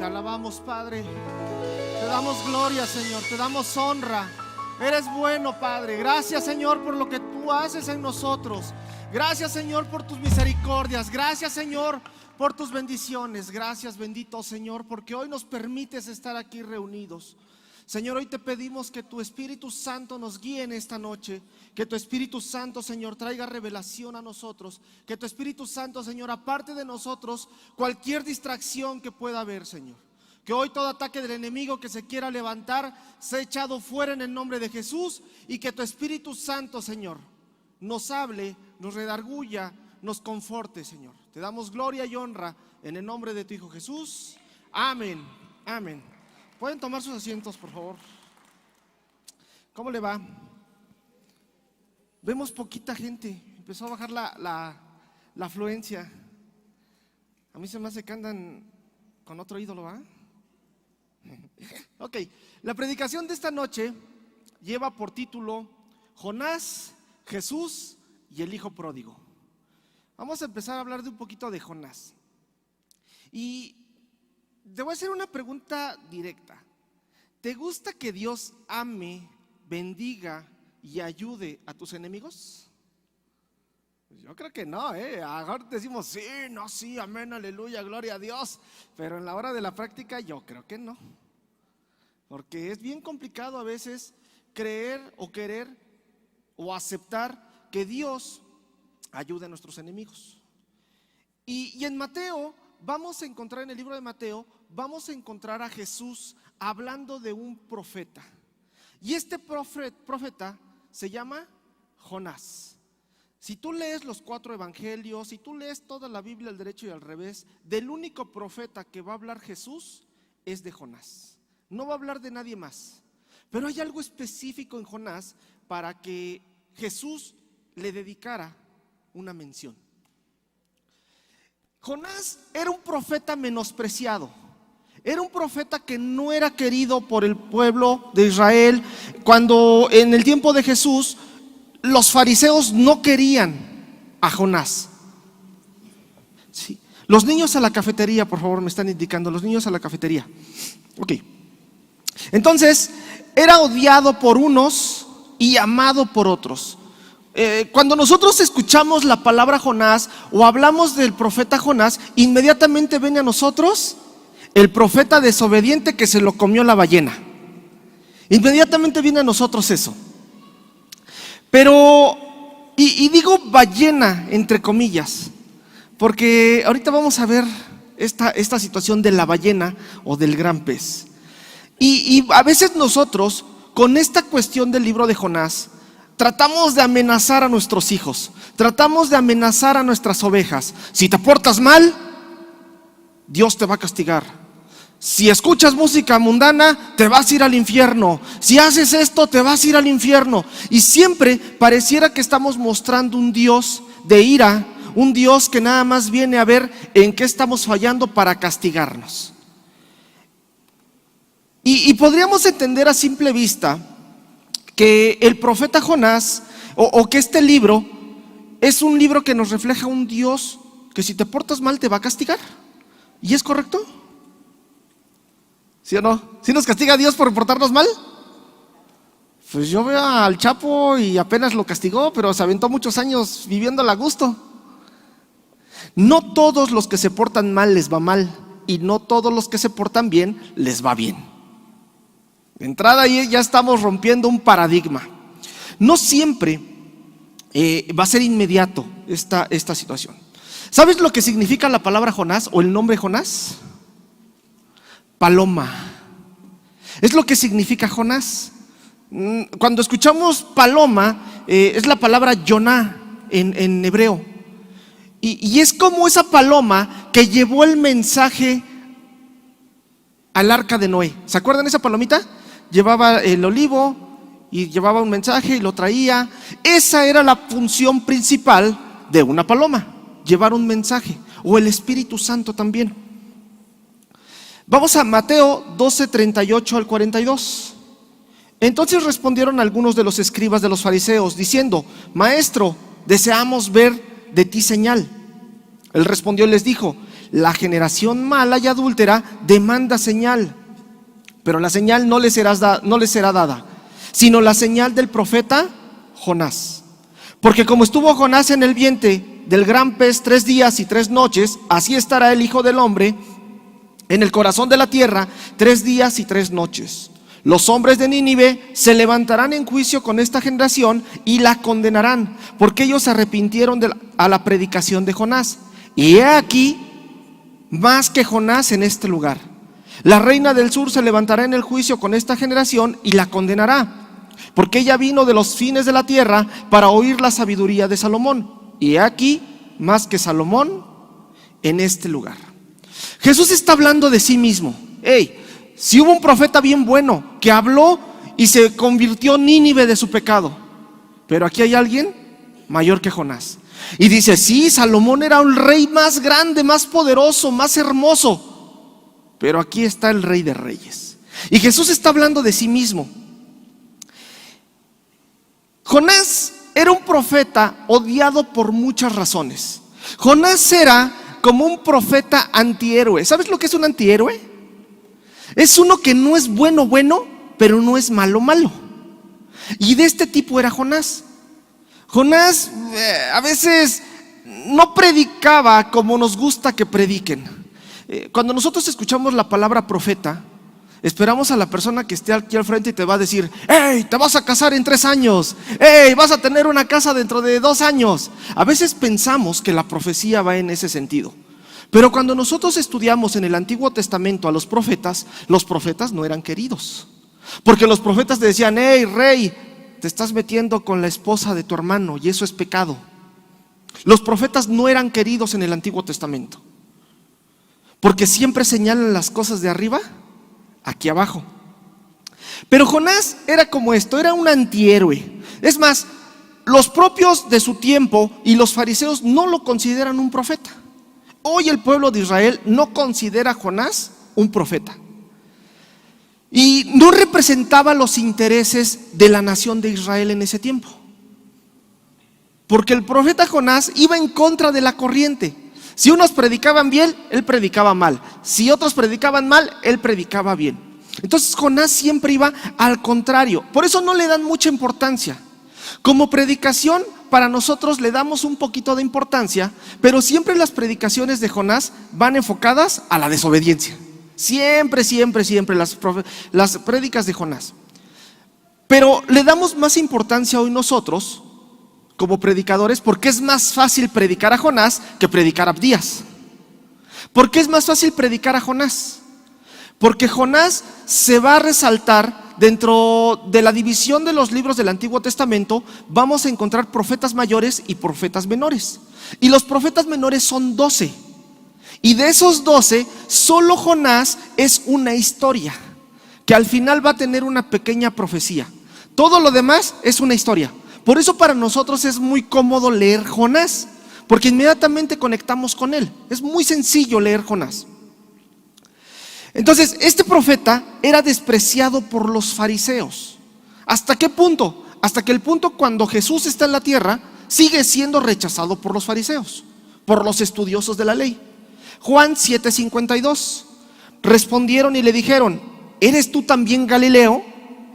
alabamos, Padre. Te damos gloria, Señor. Te damos honra. Eres bueno, Padre. Gracias, Señor, por lo que tú haces en nosotros. Gracias, Señor, por tus misericordias. Gracias, Señor, por tus bendiciones. Gracias, bendito Señor, porque hoy nos permites estar aquí reunidos. Señor, hoy te pedimos que tu Espíritu Santo nos guíe en esta noche. Que tu Espíritu Santo, Señor, traiga revelación a nosotros. Que tu Espíritu Santo, Señor, aparte de nosotros cualquier distracción que pueda haber, Señor. Que hoy todo ataque del enemigo que se quiera levantar sea echado fuera en el nombre de Jesús. Y que tu Espíritu Santo, Señor, nos hable, nos redarguya, nos conforte, Señor. Te damos gloria y honra en el nombre de tu Hijo Jesús. Amén, amén. ¿Pueden tomar sus asientos, por favor? ¿Cómo le va? Vemos poquita gente. Empezó a bajar la afluencia. A mí se me hace que andan con otro ídolo, ¿va? Ok, la predicación de esta noche lleva por título Jonás, Jesús y el Hijo Pródigo. Vamos a empezar a hablar de un poquito de Jonás. Y te voy a hacer una pregunta directa. ¿Te gusta que Dios ame, bendiga y ayude a tus enemigos? Yo creo que no, ahora decimos sí, no, sí, amén, aleluya, gloria a Dios. Pero en la hora de la práctica yo creo que no. Porque es bien complicado a veces creer o querer o aceptar que Dios ayude a nuestros enemigos. Y en Mateo vamos a encontrar, en el libro de Mateo, vamos a encontrar a Jesús hablando de un profeta. Y este profeta se llama Jonás. Si tú lees los 4 evangelios, si tú lees toda la Biblia al derecho y al revés, del único profeta que va a hablar Jesús es de Jonás. No va a hablar de nadie más. Pero hay algo específico en Jonás para que Jesús le dedicara una mención. Jonás era un profeta menospreciado. Era un profeta que no era querido por el pueblo de Israel. Cuando en el tiempo de Jesús los fariseos no querían a Jonás. Sí. Los niños a la cafetería, por favor, me están indicando. Los niños a la cafetería. Ok. Entonces, era odiado por unos y amado por otros. Cuando nosotros escuchamos la palabra Jonás o hablamos del profeta Jonás, inmediatamente viene a nosotros el profeta desobediente que se lo comió la ballena. Inmediatamente viene a nosotros eso. Pero, y digo ballena entre comillas, porque ahorita vamos a ver esta situación de la ballena o del gran pez. Y a veces nosotros, con esta cuestión del libro de Jonás, tratamos de amenazar a nuestros hijos, tratamos de amenazar a nuestras ovejas. Si te portas mal, Dios te va a castigar. Si escuchas música mundana, te vas a ir al infierno. Si haces esto, te vas a ir al infierno. Y siempre pareciera que estamos mostrando un Dios de ira, un Dios que nada más viene a ver en qué estamos fallando para castigarnos. Y podríamos entender a simple vista que el profeta Jonás o que este libro es un libro que nos refleja un Dios que si te portas mal te va a castigar. ¿Y es correcto? ¿Sí o no? ¿Sí nos castiga Dios por portarnos mal? Pues yo veo al Chapo y apenas lo castigó, pero se aventó muchos años viviéndola a gusto. No todos los que se portan mal les va mal, y no todos los que se portan bien les va bien. De entrada ahí ya estamos rompiendo un paradigma. No siempre va a ser inmediato esta situación. ¿Sabes lo que significa la palabra Jonás o el nombre Jonás? Paloma. Es lo que significa Jonás. Cuando escuchamos paloma, es la palabra Yoná en hebreo. Y es como esa paloma que llevó el mensaje al arca de Noé. ¿Se acuerdan de esa palomita? Llevaba el olivo y llevaba un mensaje y lo traía. Esa era la función principal de una paloma, llevar un mensaje, o el Espíritu Santo también. Vamos a Mateo 12, 38 al 42. Entonces respondieron algunos de los escribas de los fariseos, diciendo: Maestro, deseamos ver de ti señal. Él respondió y les dijo: La generación mala y adúltera demanda señal, pero la señal no le será dada, sino la señal del profeta Jonás. Porque como estuvo Jonás en el vientre del gran pez 3 días y 3 noches, así estará el Hijo del Hombre en el corazón de la tierra 3 días y 3 noches. Los hombres de Nínive se levantarán en juicio con esta generación y la condenarán, porque ellos se arrepintieron a la predicación de Jonás. Y he aquí más que Jonás en este lugar. La reina del sur se levantará en el juicio con esta generación y la condenará, porque ella vino de los fines de la tierra para oír la sabiduría de Salomón. Y he aquí más que Salomón en este lugar. Jesús está hablando de sí mismo. Si hubo un profeta bien bueno que habló y se convirtió Nínive de su pecado, pero aquí hay alguien mayor que Jonás. Y dice, sí, Salomón era un rey más grande, más poderoso, más hermoso, pero aquí está el Rey de Reyes. Y Jesús está hablando de sí mismo. Jonás era un profeta odiado por muchas razones. Jonás era como un profeta antihéroe. ¿Sabes lo que es un antihéroe? Es uno que no es bueno, pero no es malo. Y de este tipo era Jonás. Jonás a veces no predicaba como nos gusta que prediquen. Cuando nosotros escuchamos la palabra profeta, esperamos a la persona que esté aquí al frente y te va a decir: hey, te vas a casar en 3 años, hey, vas a tener una casa dentro de 2 años. A veces pensamos que la profecía va en ese sentido. Pero cuando nosotros estudiamos en el Antiguo Testamento a los profetas no eran queridos. Porque los profetas te decían: hey, rey, te estás metiendo con la esposa de tu hermano y eso es pecado. Los profetas no eran queridos en el Antiguo Testamento, porque siempre señalan las cosas de arriba aquí abajo. Pero Jonás era como esto, era un antihéroe. Es más, los propios de su tiempo y los fariseos no lo consideran un profeta. Hoy el pueblo de Israel no considera a Jonás un profeta, y no representaba los intereses de la nación de Israel en ese tiempo, porque el profeta Jonás iba en contra de la corriente. Si unos predicaban bien, él predicaba mal. Si otros predicaban mal, él predicaba bien. Entonces Jonás siempre iba al contrario. Por eso no le dan mucha importancia. Como predicación, para nosotros le damos un poquito de importancia, pero siempre las predicaciones de Jonás van enfocadas a la desobediencia. Siempre las prédicas de Jonás. Pero le damos más importancia hoy nosotros como predicadores, porque es más fácil predicar a Jonás que predicar a Abdías. ¿Por qué es más fácil predicar a Jonás? Porque Jonás se va a resaltar dentro de la división de los libros del Antiguo Testamento. Vamos a encontrar profetas mayores y profetas menores. Y los profetas menores son 12. Y de esos 12, solo Jonás es una historia, que al final va a tener una pequeña profecía. Todo lo demás es una historia. Por eso para nosotros es muy cómodo leer Jonás, porque inmediatamente conectamos con él. Es muy sencillo leer Jonás. Entonces, este profeta era despreciado por los fariseos. ¿Hasta qué punto? Hasta que el punto cuando Jesús está en la tierra, sigue siendo rechazado por los fariseos, por los estudiosos de la ley. Juan 7:52. Respondieron y le dijeron: ¿eres tú también Galileo?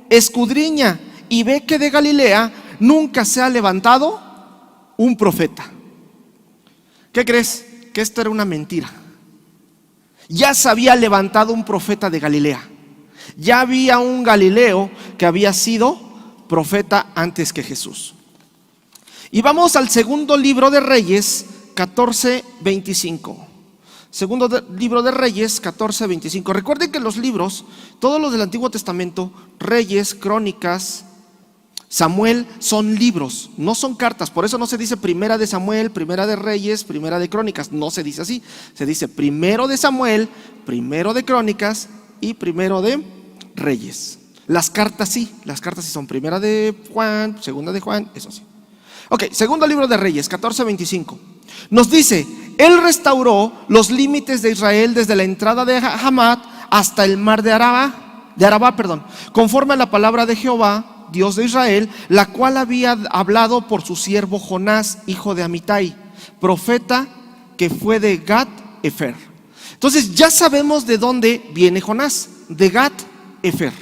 Escudriña y ve que de Galilea nunca se ha levantado un profeta. ¿Qué crees? Que esto era una mentira. Ya se había levantado un profeta de Galilea. Ya había un Galileo que había sido profeta antes que Jesús. Y vamos al segundo libro de Reyes 14:25. Segundo libro de Reyes 14:25. Recuerden que los libros, todos los del Antiguo Testamento, Reyes, Crónicas, Samuel, son libros, no son cartas. Por eso no se dice primera de Samuel, primera de Reyes, primera de Crónicas. No se dice así. Se dice primero de Samuel, primero de Crónicas y primero de Reyes. Las cartas sí son primera de Juan, segunda de Juan, eso sí. Ok, segundo libro de Reyes 14:25. Nos dice: él restauró los límites de Israel desde la entrada de Hamat hasta el mar de Arabá, conforme a la palabra de Jehová, Dios de Israel, la cual había hablado por su siervo Jonás, hijo de Amitai, profeta que fue de Gat Efer. Entonces ya sabemos de dónde viene Jonás, de Gat Efer.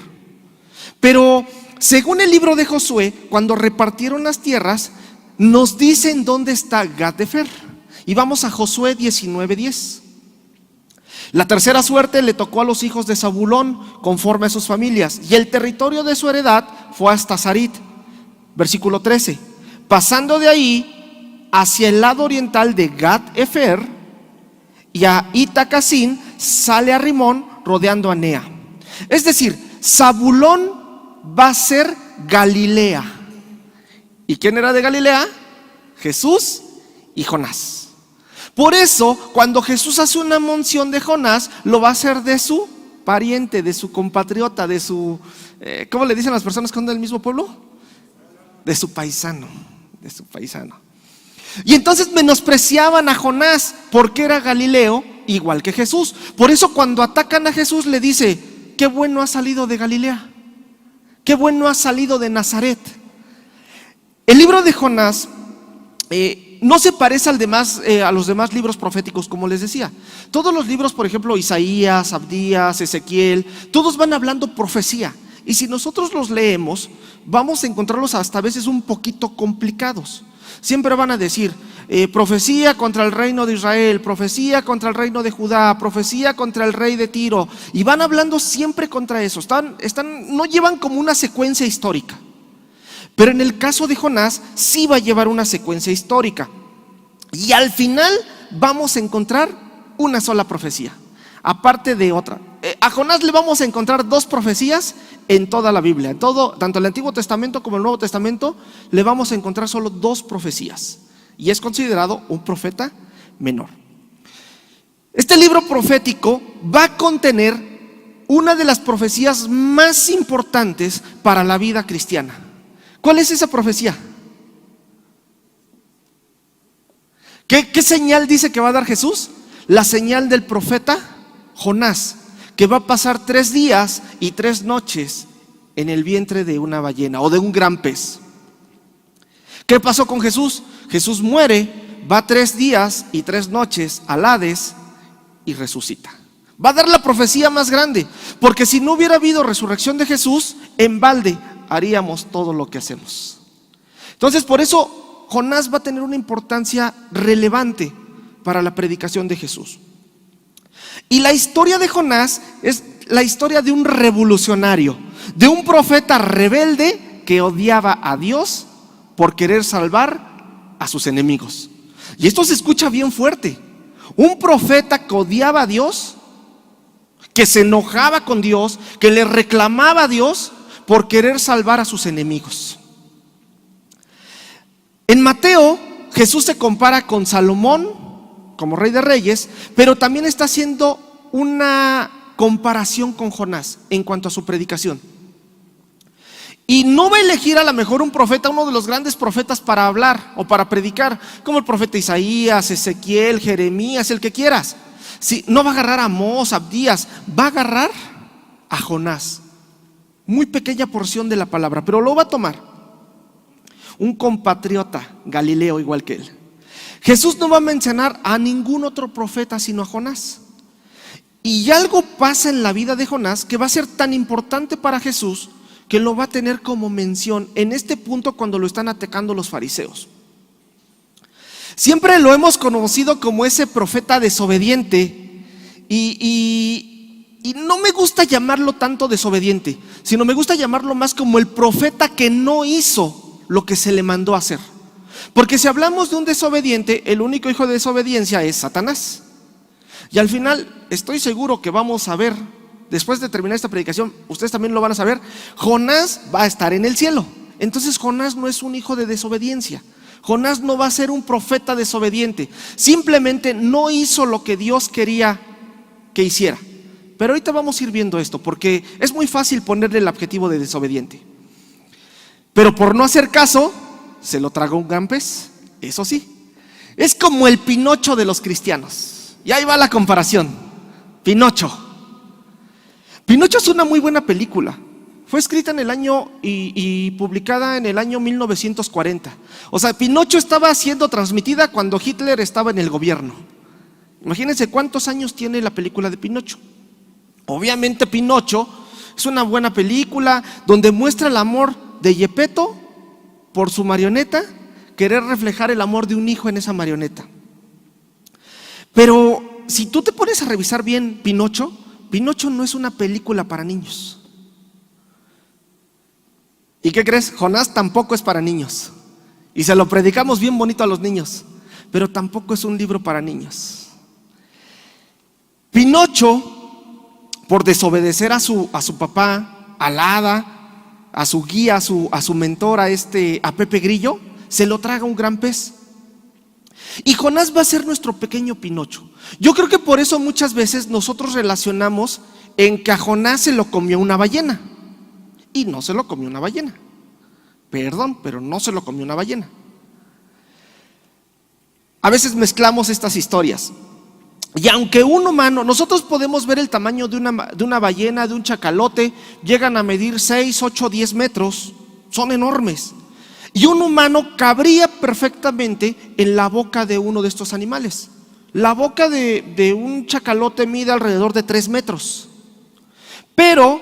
Pero según el libro de Josué, cuando repartieron las tierras, nos dicen dónde está Gat Efer. Y vamos a Josué 19:10. La tercera suerte le tocó a los hijos de Zabulón conforme a sus familias, y el territorio de su heredad fue hasta Sarit. Versículo 13. Pasando de ahí hacia el lado oriental de Gat Efer y a Itacasín, sale a Rimón rodeando a Nea. Es decir, Zabulón va a ser Galilea. ¿Y quién era de Galilea? Jesús y Jonás. Por eso, cuando Jesús hace una mención de Jonás, lo va a hacer de su pariente, de su compatriota, de su, ¿cómo le dicen las personas que son del mismo pueblo? De su paisano, de su paisano. Y entonces menospreciaban a Jonás porque era Galileo, igual que Jesús. Por eso cuando atacan a Jesús le dice: qué bueno ha salido de Galilea, qué bueno ha salido de Nazaret. El libro de Jonás no se parece a los demás libros proféticos, como les decía. Todos los libros, por ejemplo, Isaías, Abdías, Ezequiel, todos van hablando profecía. Y si nosotros los leemos, vamos a encontrarlos hasta a veces un poquito complicados. Siempre van a decir profecía contra el reino de Israel, profecía contra el reino de Judá, profecía contra el rey de Tiro. Y van hablando siempre contra eso. No llevan como una secuencia histórica. Pero en el caso de Jonás sí va a llevar una secuencia histórica. Y al final vamos a encontrar una sola profecía, aparte de otra. A Jonás le vamos a encontrar dos profecías en toda la Biblia. En todo, tanto el Antiguo Testamento como el Nuevo Testamento, le vamos a encontrar solo dos profecías. Y es considerado un profeta menor. Este libro profético va a contener una de las profecías más importantes para la vida cristiana. ¿Cuál es esa profecía? ¿Qué señal dice que va a dar Jesús? La señal del profeta Jonás, que va a pasar 3 días y 3 noches en el vientre de una ballena o de un gran pez. ¿Qué pasó con Jesús? Jesús muere, va 3 días y 3 noches al Hades y resucita. Va a dar la profecía más grande, porque si no hubiera habido resurrección de Jesús, en balde haríamos todo lo que hacemos. Entonces, por eso Jonás va a tener una importancia relevante para la predicación de Jesús. Y la historia de Jonás es la historia de un revolucionario, de un profeta rebelde que odiaba a Dios por querer salvar a sus enemigos. Y esto se escucha bien fuerte. Un profeta que odiaba a Dios, que se enojaba con Dios, que le reclamaba a Dios por querer salvar a sus enemigos. En Mateo, Jesús se compara con Salomón como rey de reyes, pero también está haciendo una comparación con Jonás en cuanto a su predicación. Y no va a elegir a lo mejor un profeta, uno de los grandes profetas para hablar o para predicar, como el profeta Isaías, Ezequiel, Jeremías, el que quieras. Sí, no va a agarrar a Amós, Abdías, va a agarrar a Jonás. Muy pequeña porción de la palabra, pero lo va a tomar. Un compatriota Galileo igual que él. Jesús no va a mencionar a ningún otro profeta sino a Jonás. Y algo pasa en la vida de Jonás que va a ser tan importante para Jesús que lo va a tener como mención en este punto cuando lo están atacando los fariseos. Siempre lo hemos conocido como ese profeta desobediente y no me gusta llamarlo tanto desobediente, sino me gusta llamarlo más como el profeta que no hizo lo que se le mandó a hacer. Porque si hablamos de un desobediente, el único hijo de desobediencia es Satanás. Y al final estoy seguro que vamos a ver, después de terminar esta predicación, ustedes también lo van a saber, Jonás va a estar en el cielo. Entonces Jonás no es un hijo de desobediencia. Jonás no va a ser un profeta desobediente. Simplemente no hizo lo que Dios quería que hiciera. Pero ahorita vamos a ir viendo esto, porque es muy fácil ponerle el adjetivo de desobediente. Pero por no hacer caso, se lo tragó un gran pez. Eso sí, es como el Pinocho de los cristianos. Y ahí va la comparación. Pinocho es una muy buena película. Fue escrita en el año y publicada en el año 1940. O sea, Pinocho estaba siendo transmitida cuando Hitler estaba en el gobierno. Imagínense cuántos años tiene la película de Pinocho. Obviamente Pinocho es una buena película donde muestra el amor de Gepetto por su marioneta, querer reflejar el amor de un hijo en esa marioneta. Pero si tú te pones a revisar bien Pinocho, Pinocho no es una película para niños. ¿Y qué crees? Jonás tampoco es para niños. Y se lo predicamos bien bonito a los niños, pero tampoco es un libro para niños. Pinocho, por desobedecer a su papá, al hada, a su guía, a su mentor, a Pepe Grillo, se lo traga un gran pez. Y Jonás va a ser nuestro pequeño Pinocho. Yo creo que por eso muchas veces nosotros relacionamos en que a Jonás se lo comió una ballena. Y no se lo comió una ballena. Perdón, pero no se lo comió una ballena. A veces mezclamos estas historias. Y aunque un humano, nosotros podemos ver el tamaño de una ballena, de un chacalote, llegan a medir 6, 8, 10 metros, son enormes. Y un humano cabría perfectamente en la boca de uno de estos animales. La boca de un chacalote mide alrededor de 3 metros. Pero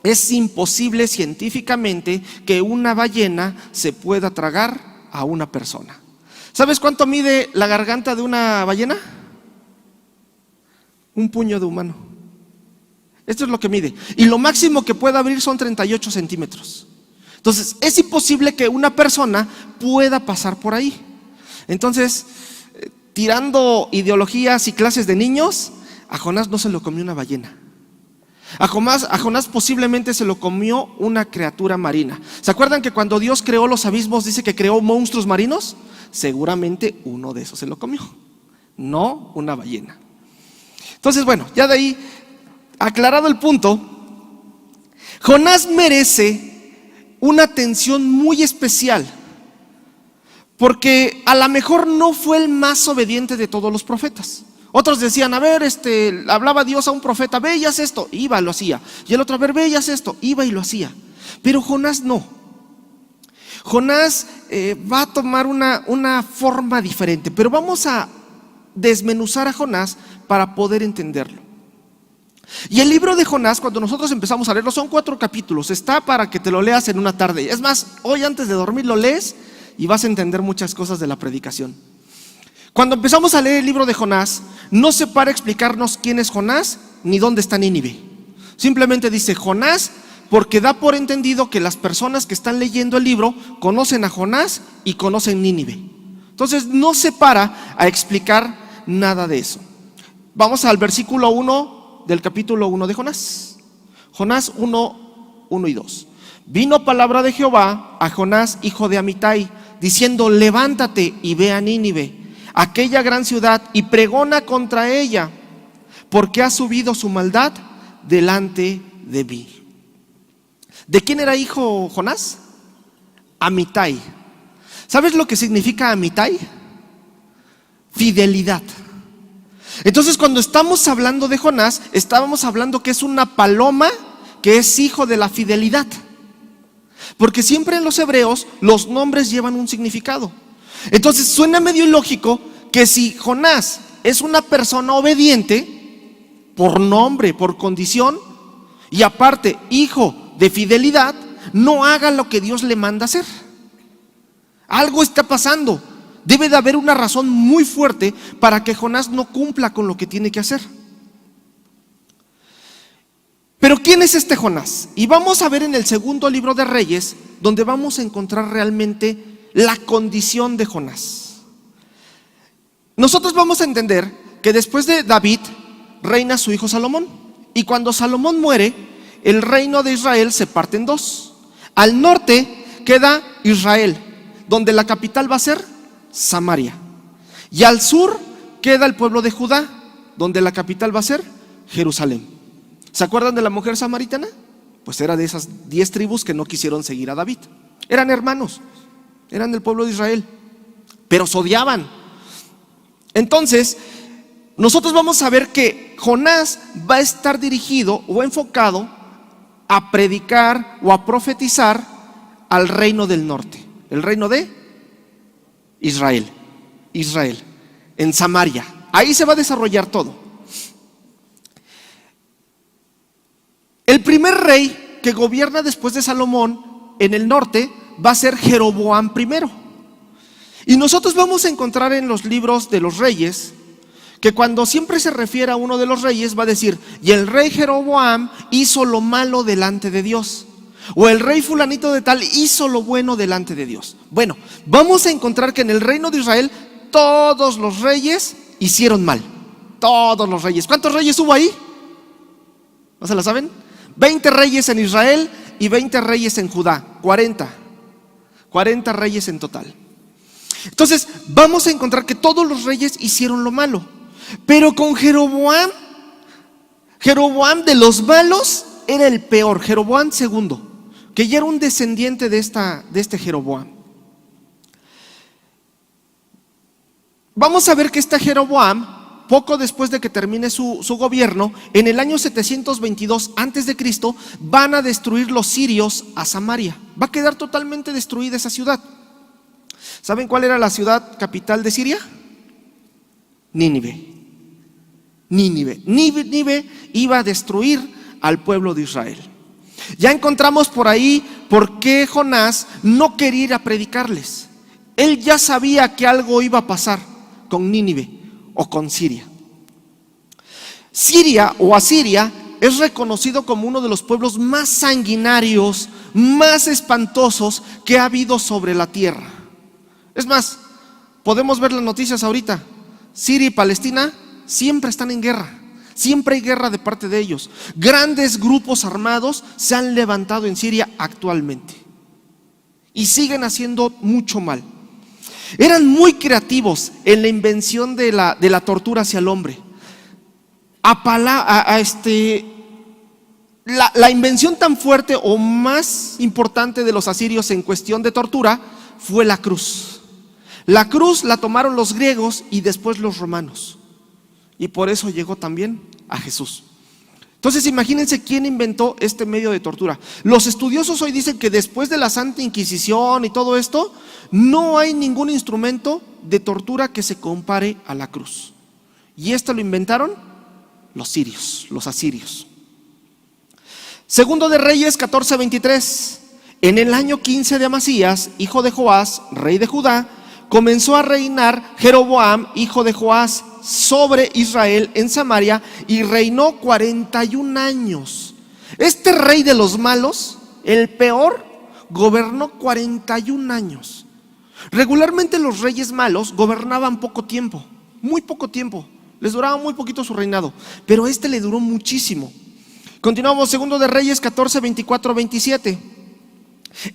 es imposible científicamente que una ballena se pueda tragar a una persona. ¿Sabes cuánto mide la garganta de una ballena? Un puño de humano. Esto es lo que mide. Y lo máximo que puede abrir son 38 centímetros. Entonces, es imposible que una persona pueda pasar por ahí. Entonces, tirando ideologías y clases de niños, a Jonás no se lo comió una ballena. A Jonás posiblemente se lo comió una criatura marina. ¿Se acuerdan que cuando Dios creó los abismos dice que creó monstruos marinos? Seguramente uno de esos se lo comió, no una ballena. Entonces, bueno, ya de ahí, aclarado el punto, Jonás merece una atención muy especial, porque a lo mejor no fue el más obediente de todos los profetas. Otros decían, a ver, hablaba Dios a un profeta, ve y haz esto, iba y lo hacía. Y el otro, a ver, ve y haz esto, iba y lo hacía. Pero Jonás no. Jonás va a tomar una forma diferente, pero vamos a desmenuzar a Jonás para poder entenderlo. Y el libro de Jonás, cuando nosotros empezamos a leerlo, son 4 capítulos, está para que te lo leas en una tarde. Es más, hoy antes de dormir lo lees y vas a entender muchas cosas de la predicación. Cuando empezamos a leer el libro de Jonás, no se para a explicarnos quién es Jonás ni dónde está Nínive. Simplemente dice Jonás, porque da por entendido que las personas que están leyendo el libro conocen a Jonás y conocen Nínive. Entonces no se para a explicar nada de eso. Vamos al versículo 1 del capítulo 1 de Jonás. Jonás 1, 1 y 2. Vino palabra de Jehová a Jonás, hijo de Amitai, diciendo, levántate y ve a Nínive, aquella gran ciudad, y pregona contra ella, porque ha subido su maldad delante de mí. ¿De quién era hijo Jonás? Amitai. ¿Sabes lo que significa Amitai? Fidelidad. Entonces, cuando estamos hablando de Jonás, estábamos hablando que es una paloma que es hijo de la fidelidad. Porque siempre en los hebreos los nombres llevan un significado. Entonces suena medio ilógico que si Jonás es una persona obediente por nombre, por condición, y aparte hijo de fidelidad, no haga lo que Dios le manda hacer. Algo está pasando. Debe de haber una razón muy fuerte para que Jonás no cumpla con lo que tiene que hacer. Pero ¿quién es este Jonás? Y vamos a ver en el segundo libro de Reyes, donde vamos a encontrar realmente la condición de Jonás. Nosotros vamos a entender que después de David reina su hijo Salomón. Y cuando Salomón muere, el reino de Israel se parte en 2. Al norte queda Israel, donde la capital va a ser Samaria. Y al sur queda el pueblo de Judá, donde la capital va a ser Jerusalén. ¿Se acuerdan de la mujer samaritana? Pues era de esas 10 tribus que no quisieron seguir a David. Eran hermanos, eran del pueblo de Israel, pero se odiaban. Entonces, nosotros vamos a ver que Jonás va a estar dirigido o enfocado a predicar o a profetizar al reino del norte, el reino de Israel, en Samaria. Ahí se va a desarrollar todo. El primer rey que gobierna después de Salomón en el norte va a ser Jeroboam I. Y nosotros vamos a encontrar en los libros de los reyes que cuando siempre se refiere a uno de los reyes va a decir: y el rey Jeroboam hizo lo malo delante de Dios, o el rey fulanito de tal hizo lo bueno delante de Dios. Bueno, vamos a encontrar que en el reino de Israel todos los reyes hicieron mal. Todos los reyes. ¿Cuántos reyes hubo ahí? ¿No se la saben? 20 reyes en Israel y 20 reyes en Judá. 40 reyes en total. Entonces vamos a encontrar que todos los reyes hicieron lo malo. Pero con Jeroboam de los malos era el peor, Jeroboam II, que ya era un descendiente de este Jeroboam. Vamos a ver que este Jeroboam, poco después de que termine su gobierno, en el año 722 antes de Cristo, van a destruir los sirios a Samaria. Va a quedar totalmente destruida esa ciudad. ¿Saben cuál era la ciudad capital de Siria? Nínive iba a destruir al pueblo de Israel. Ya encontramos por ahí por qué Jonás no quería ir a predicarles. Él ya sabía que algo iba a pasar con Nínive o con Siria. Siria o Asiria es reconocido como uno de los pueblos más sanguinarios, más espantosos que ha habido sobre la tierra. Es más, podemos ver las noticias ahorita. Siria y Palestina siempre están en guerra. Siempre hay guerra de parte de ellos. Grandes grupos armados se han levantado en Siria actualmente y siguen haciendo mucho mal. Eran muy creativos en la invención de la tortura hacia el hombre. La invención tan fuerte o más importante de los asirios en cuestión de tortura fue la cruz. La cruz la tomaron los griegos y después los romanos, y por eso llegó también a Jesús. Entonces imagínense quién inventó este medio de tortura. Los estudiosos hoy dicen que después de la Santa Inquisición y todo esto, no hay ningún instrumento de tortura que se compare a la cruz. Y esto lo inventaron los sirios, los asirios. Segundo de Reyes 14:23. En el año 15 de Amasías, hijo de Joás, rey de Judá, comenzó a reinar Jeroboam, hijo de Joás, sobre Israel en Samaria, y reinó 41 años. Este rey de los malos, el peor, gobernó 41 años. Regularmente los reyes malos gobernaban poco tiempo, muy poco tiempo, les duraba muy poquito su reinado, pero este le duró muchísimo. Continuamos, segundo de Reyes 14, 24, 27.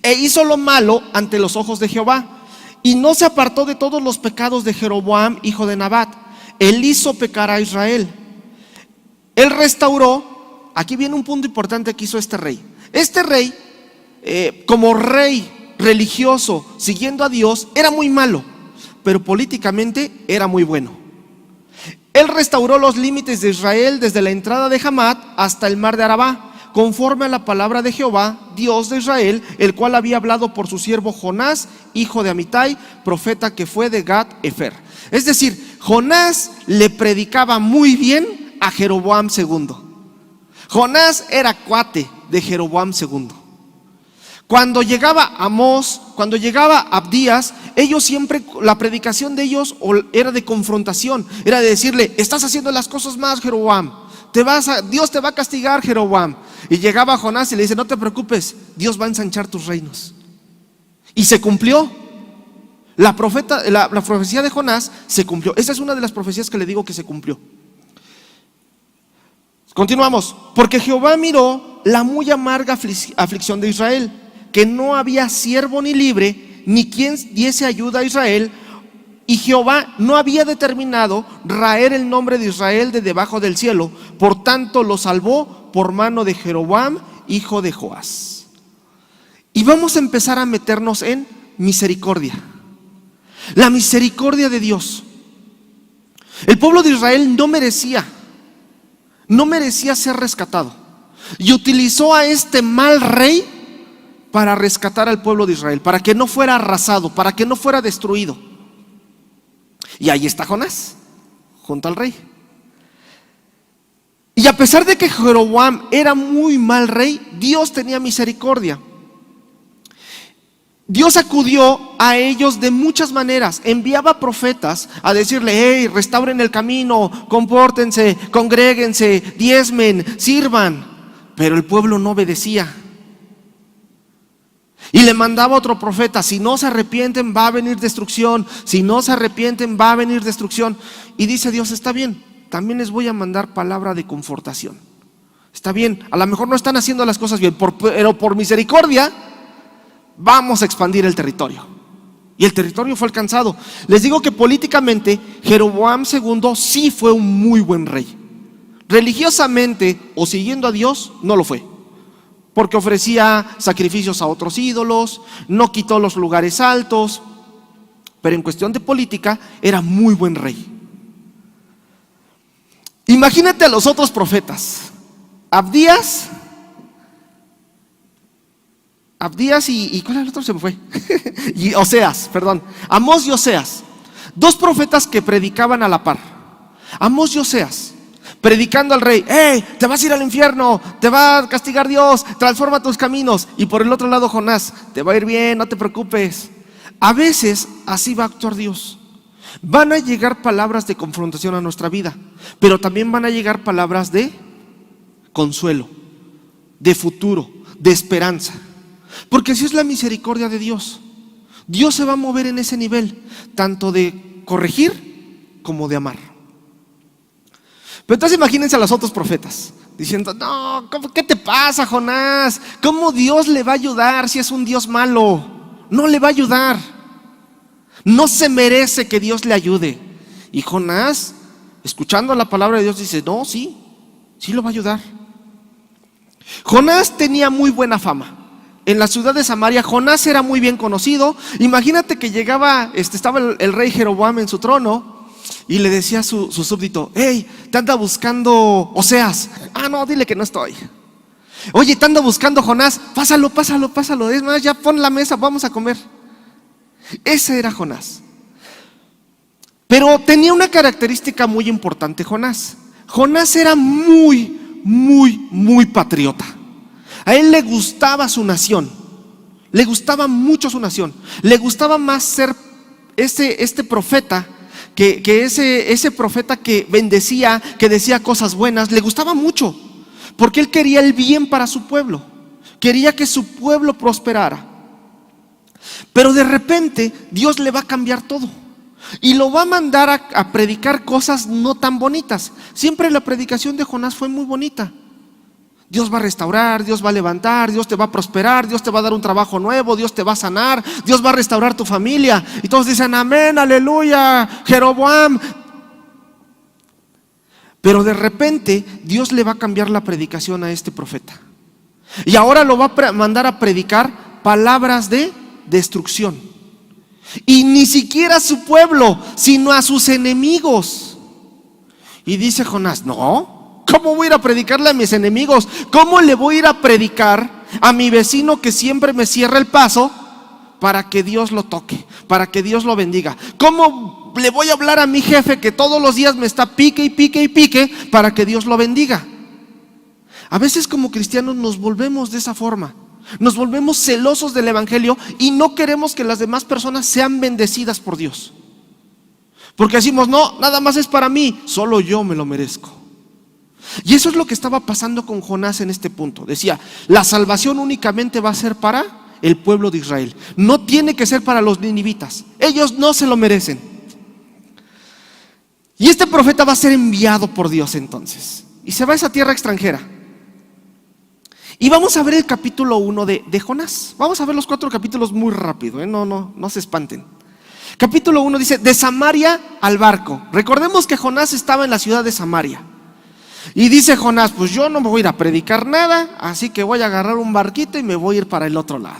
E hizo lo malo ante los ojos de Jehová, y no se apartó de todos los pecados de Jeroboam, hijo de Nabat. Él hizo pecar a Israel. Él restauró. Aquí viene un punto importante que hizo este rey. Este rey, como rey religioso, siguiendo a Dios, era muy malo, pero políticamente era muy bueno. Él restauró los límites de Israel desde la entrada de Hamat hasta el mar de Arabá, conforme a la palabra de Jehová, Dios de Israel, el cual había hablado por su siervo Jonás, hijo de Amitai, profeta que fue de Gat Efer. Es decir, Jonás le predicaba muy bien a Jeroboam II. Jonás era cuate de Jeroboam II. Cuando llegaba Amós, cuando llegaba Abdías, ellos siempre, la predicación de ellos era de confrontación, era de decirle: estás haciendo las cosas más, Jeroboam, Dios te va a castigar, Jeroboam. Y llegaba Jonás y le dice: no te preocupes, Dios va a ensanchar tus reinos. Y se cumplió. La profecía de Jonás se cumplió. Esa es una de las profecías que le digo que se cumplió. Continuamos. Porque Jehová miró la muy amarga aflicción de Israel, que no había siervo ni libre, ni quien diese ayuda a Israel, y Jehová no había determinado raer el nombre de Israel de debajo del cielo. Por tanto lo salvó por mano de Jeroboam, hijo de Joás. Y vamos a empezar a meternos en misericordia. La misericordia de Dios. El pueblo de Israel no merecía ser rescatado, y utilizó a este mal rey para rescatar al pueblo de Israel, para que no fuera arrasado, para que no fuera destruido. Y ahí está Jonás. junto al rey. Y a pesar de que Jeroboam era muy mal rey, Dios tenía misericordia. Dios acudió a ellos de muchas maneras. Enviaba profetas a decirle: hey, restauren el camino, compórtense, congréguense, diezmen, sirvan. Pero el pueblo no obedecía. Y le mandaba otro profeta: si no se arrepienten va a venir destrucción, si no se arrepienten va a venir destrucción. Y dice Dios: está bien, también les voy a mandar palabra de confortación. Está bien, a lo mejor no están haciendo las cosas bien, pero por misericordia vamos a expandir el territorio. Y el territorio fue alcanzado. Les digo que políticamente Jeroboam II sí fue un muy buen rey. Religiosamente o siguiendo a Dios no lo fue, porque ofrecía sacrificios a otros ídolos, no quitó los lugares altos, pero en cuestión de política era muy buen rey. Imagínate a los otros profetas: Abdías y ¿cuál era el otro? Se me fue. Y Oseas, perdón. Amós y Oseas, dos profetas que predicaban a la par. Amós y Oseas predicando al rey: hey, te vas a ir al infierno, te va a castigar Dios, transforma tus caminos. Y por el otro lado Jonás: te va a ir bien, no te preocupes. A veces así va a actuar Dios. Van a llegar palabras de confrontación a nuestra vida, pero también van a llegar palabras de consuelo, de futuro, de esperanza. Porque así es la misericordia de Dios. Dios se va a mover en ese nivel, tanto de corregir como de amar. Pero entonces imagínense a los otros profetas diciendo: no, ¿qué te pasa, Jonás? ¿Cómo Dios le va a ayudar si es un Dios malo? No le va a ayudar. No se merece que Dios le ayude. Y Jonás, escuchando la palabra de Dios, dice: no, sí lo va a ayudar. Jonás tenía muy buena fama. En la ciudad de Samaria Jonás era muy bien conocido. Imagínate que llegaba, estaba el rey Jeroboam en su trono y le decía a su súbdito: hey, te anda buscando Oseas. Ah, no, dile que no estoy. Oye, te anda buscando Jonás. Pásalo. Es más, ya pon la mesa, vamos a comer. Ese era Jonás. Pero tenía una característica muy importante Jonás. Jonás era muy patriota. A él le gustaba su nación, le gustaba mucho su nación, le gustaba más ser este profeta que ese profeta que bendecía, que decía cosas buenas. Le gustaba mucho, porque él quería el bien para su pueblo, quería que su pueblo prosperara. Pero de repente Dios le va a cambiar todo y lo va a mandar a predicar cosas no tan bonitas. Siempre la predicación de Jonás fue muy bonita. Dios va a restaurar, Dios va a levantar, Dios te va a prosperar, Dios te va a dar un trabajo nuevo, Dios te va a sanar, Dios va a restaurar tu familia. Y todos dicen: amén, aleluya, Jeroboam. Pero de repente Dios le va a cambiar la predicación a este profeta. Y ahora lo va a mandar a predicar palabras de destrucción. Y ni siquiera a su pueblo, sino a sus enemigos. Y dice Jonás: no, ¿cómo voy a ir a predicarle a mis enemigos? ¿Cómo le voy a ir a predicar a mi vecino que siempre me cierra el paso para que Dios lo toque, para que Dios lo bendiga? ¿Cómo le voy a hablar a mi jefe que todos los días me está pique y pique para que Dios lo bendiga? A veces como cristianos nos volvemos de esa forma. Nos volvemos celosos del evangelio y no queremos que las demás personas sean bendecidas por Dios, porque decimos: no, nada más es para mí, solo yo me lo merezco. Y eso es lo que estaba pasando con Jonás en este punto. Decía: la salvación únicamente va a ser para el pueblo de Israel, no tiene que ser para los ninivitas, ellos no se lo merecen. Y este profeta va a ser enviado por Dios entonces, y se va a esa tierra extranjera. Y vamos a ver el capítulo 1 de Jonás. Vamos a ver los 4 capítulos muy rápido, no se espanten. Capítulo 1 dice: de Samaria al barco. Recordemos que Jonás estaba en la ciudad de Samaria. Y dice Jonás: pues yo no me voy a ir a predicar nada, así que voy a agarrar un barquito y me voy a ir para el otro lado.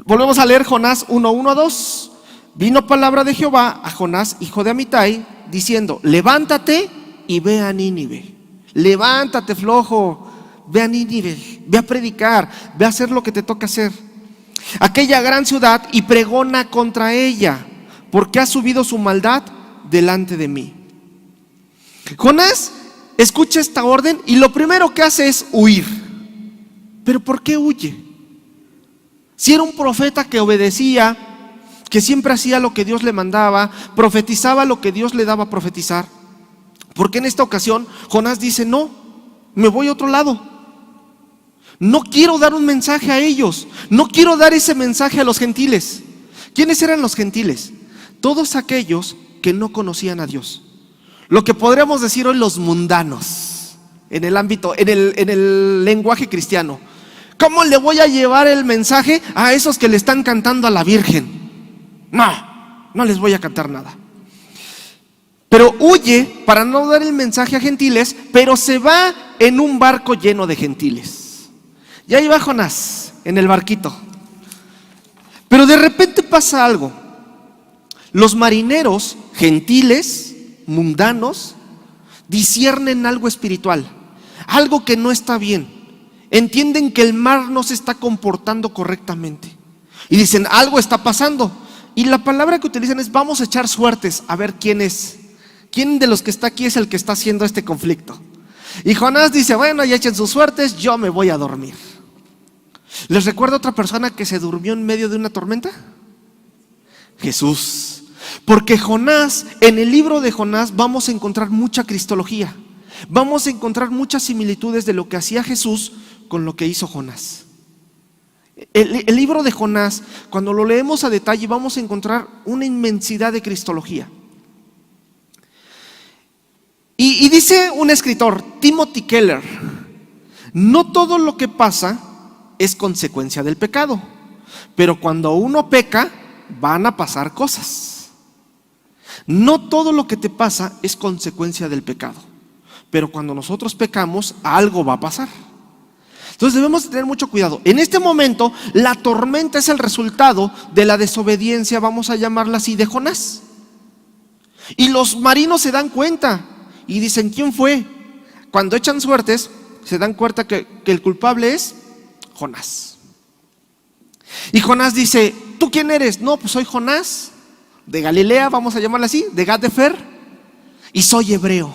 Volvemos a leer Jonás 1:1-2. Vino palabra de Jehová a Jonás, hijo de Amitai, diciendo: levántate y ve a Nínive. Levántate, flojo, ve a Nínive, ve a predicar, ve a hacer lo que te toca hacer. Aquella gran ciudad, y pregona contra ella, porque ha subido su maldad delante de mí. Jonás escucha esta orden y lo primero que hace es huir. ¿Pero por qué huye? Si era un profeta que obedecía, que siempre hacía lo que Dios le mandaba, profetizaba lo que Dios le daba a profetizar, ¿por qué en esta ocasión Jonás dice: no, me voy a otro lado? No quiero dar un mensaje a ellos, no quiero dar ese mensaje a los gentiles. ¿Quiénes eran los gentiles? Todos aquellos que no conocían a Dios. Lo que podríamos decir hoy los mundanos, en el ámbito, en el lenguaje cristiano. ¿Cómo le voy a llevar el mensaje a esos que le están cantando a la Virgen? No les voy a cantar nada. Pero huye para no dar el mensaje a gentiles, pero se va en un barco lleno de gentiles. Y ahí va Jonás, en el barquito. Pero de repente pasa algo. Los marineros gentiles, mundanos, disciernen algo espiritual, algo que no está bien. Entienden que el mar no se está comportando correctamente y dicen: algo está pasando. Y la palabra que utilizan es: vamos a echar suertes a ver quién de los que está aquí es el que está haciendo este conflicto. Y Jonás dice: bueno, ya echen sus suertes, yo me voy a dormir. ¿Les recuerda otra persona que se durmió en medio de una tormenta? Jesús. Porque Jonás, en el libro de Jonás vamos a encontrar mucha cristología, vamos a encontrar muchas similitudes de lo que hacía Jesús con lo que hizo Jonás. El libro de Jonás, cuando lo leemos a detalle, vamos a encontrar una inmensidad de cristología. Y dice un escritor, Timothy Keller: no todo lo que pasa es consecuencia del pecado, pero cuando uno peca van a pasar cosas. No todo lo que te pasa es consecuencia del pecado, pero cuando nosotros pecamos algo va a pasar. Entonces debemos tener mucho cuidado. En este momento la tormenta es el resultado de la desobediencia, vamos a llamarla así, de Jonás. Y los marinos se dan cuenta y dicen: ¿quién fue? Cuando echan suertes se dan cuenta que el culpable es Jonás. Y Jonás dice: ¿tú quién eres? No, pues soy Jonás, de Galilea, vamos a llamarla así, de Gad Hefer, y soy hebreo.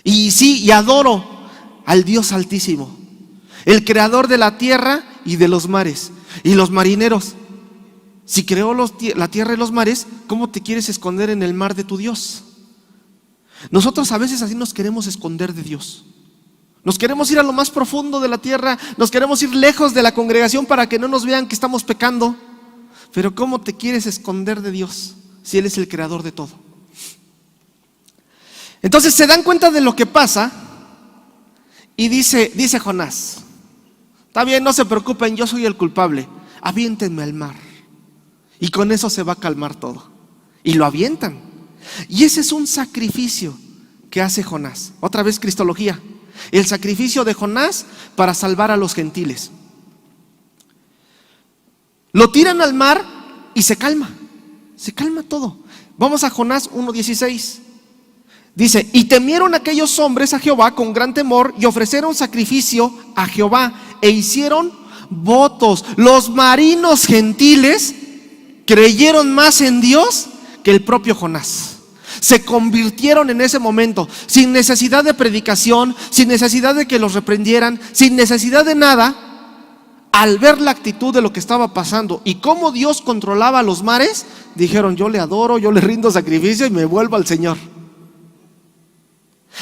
Y sí, y adoro al Dios Altísimo, el creador de la tierra y de los mares. Y los marineros: si creó la tierra y los mares, ¿cómo te quieres esconder en el mar de tu Dios? Nosotros a veces así nos queremos esconder de Dios. Nos queremos ir a lo más profundo de la tierra, nos queremos ir lejos de la congregación para que no nos vean que estamos pecando. Pero ¿cómo te quieres esconder de Dios si Él es el creador de todo? Entonces se dan cuenta de lo que pasa y dice Jonás: está bien, no se preocupen, yo soy el culpable, aviéntenme al mar. Y con eso se va a calmar todo. Y lo avientan. Y ese es un sacrificio que hace Jonás. Otra vez cristología. El sacrificio de Jonás para salvar a los gentiles. Lo tiran al mar y se calma todo. Vamos a Jonás 1:16. Dice: y temieron aquellos hombres a Jehová con gran temor, y ofrecieron sacrificio a Jehová, e hicieron votos. Los marinos gentiles creyeron más en Dios que el propio Jonás. Se convirtieron en ese momento, sin necesidad de predicación, sin necesidad de que los reprendieran, sin necesidad de nada. Al ver la actitud de lo que estaba pasando y cómo Dios controlaba los mares, dijeron: yo le adoro, yo le rindo sacrificio y me vuelvo al Señor.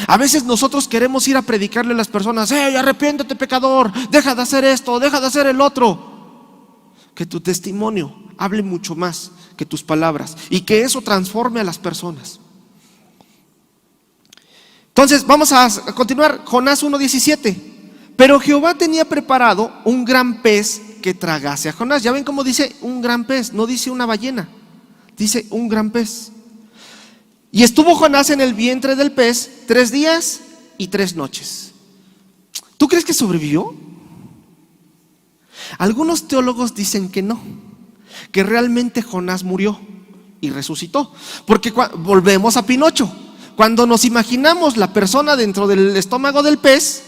A veces nosotros queremos ir a predicarle a las personas: arrepiéntete, pecador, deja de hacer esto, deja de hacer el otro. Que tu testimonio hable mucho más que tus palabras y que eso transforme a las personas. Entonces vamos a continuar. Jonás 1:17. Pero Jehová tenía preparado un gran pez que tragase a Jonás. Ya ven cómo dice un gran pez, no dice una ballena, dice un gran pez. Y estuvo Jonás en el vientre del pez 3 días y 3 noches. ¿Tú crees que sobrevivió? Algunos teólogos dicen que no, que realmente Jonás murió y resucitó. Porque volvemos a Pinocho. Cuando nos imaginamos la persona dentro del estómago del pez,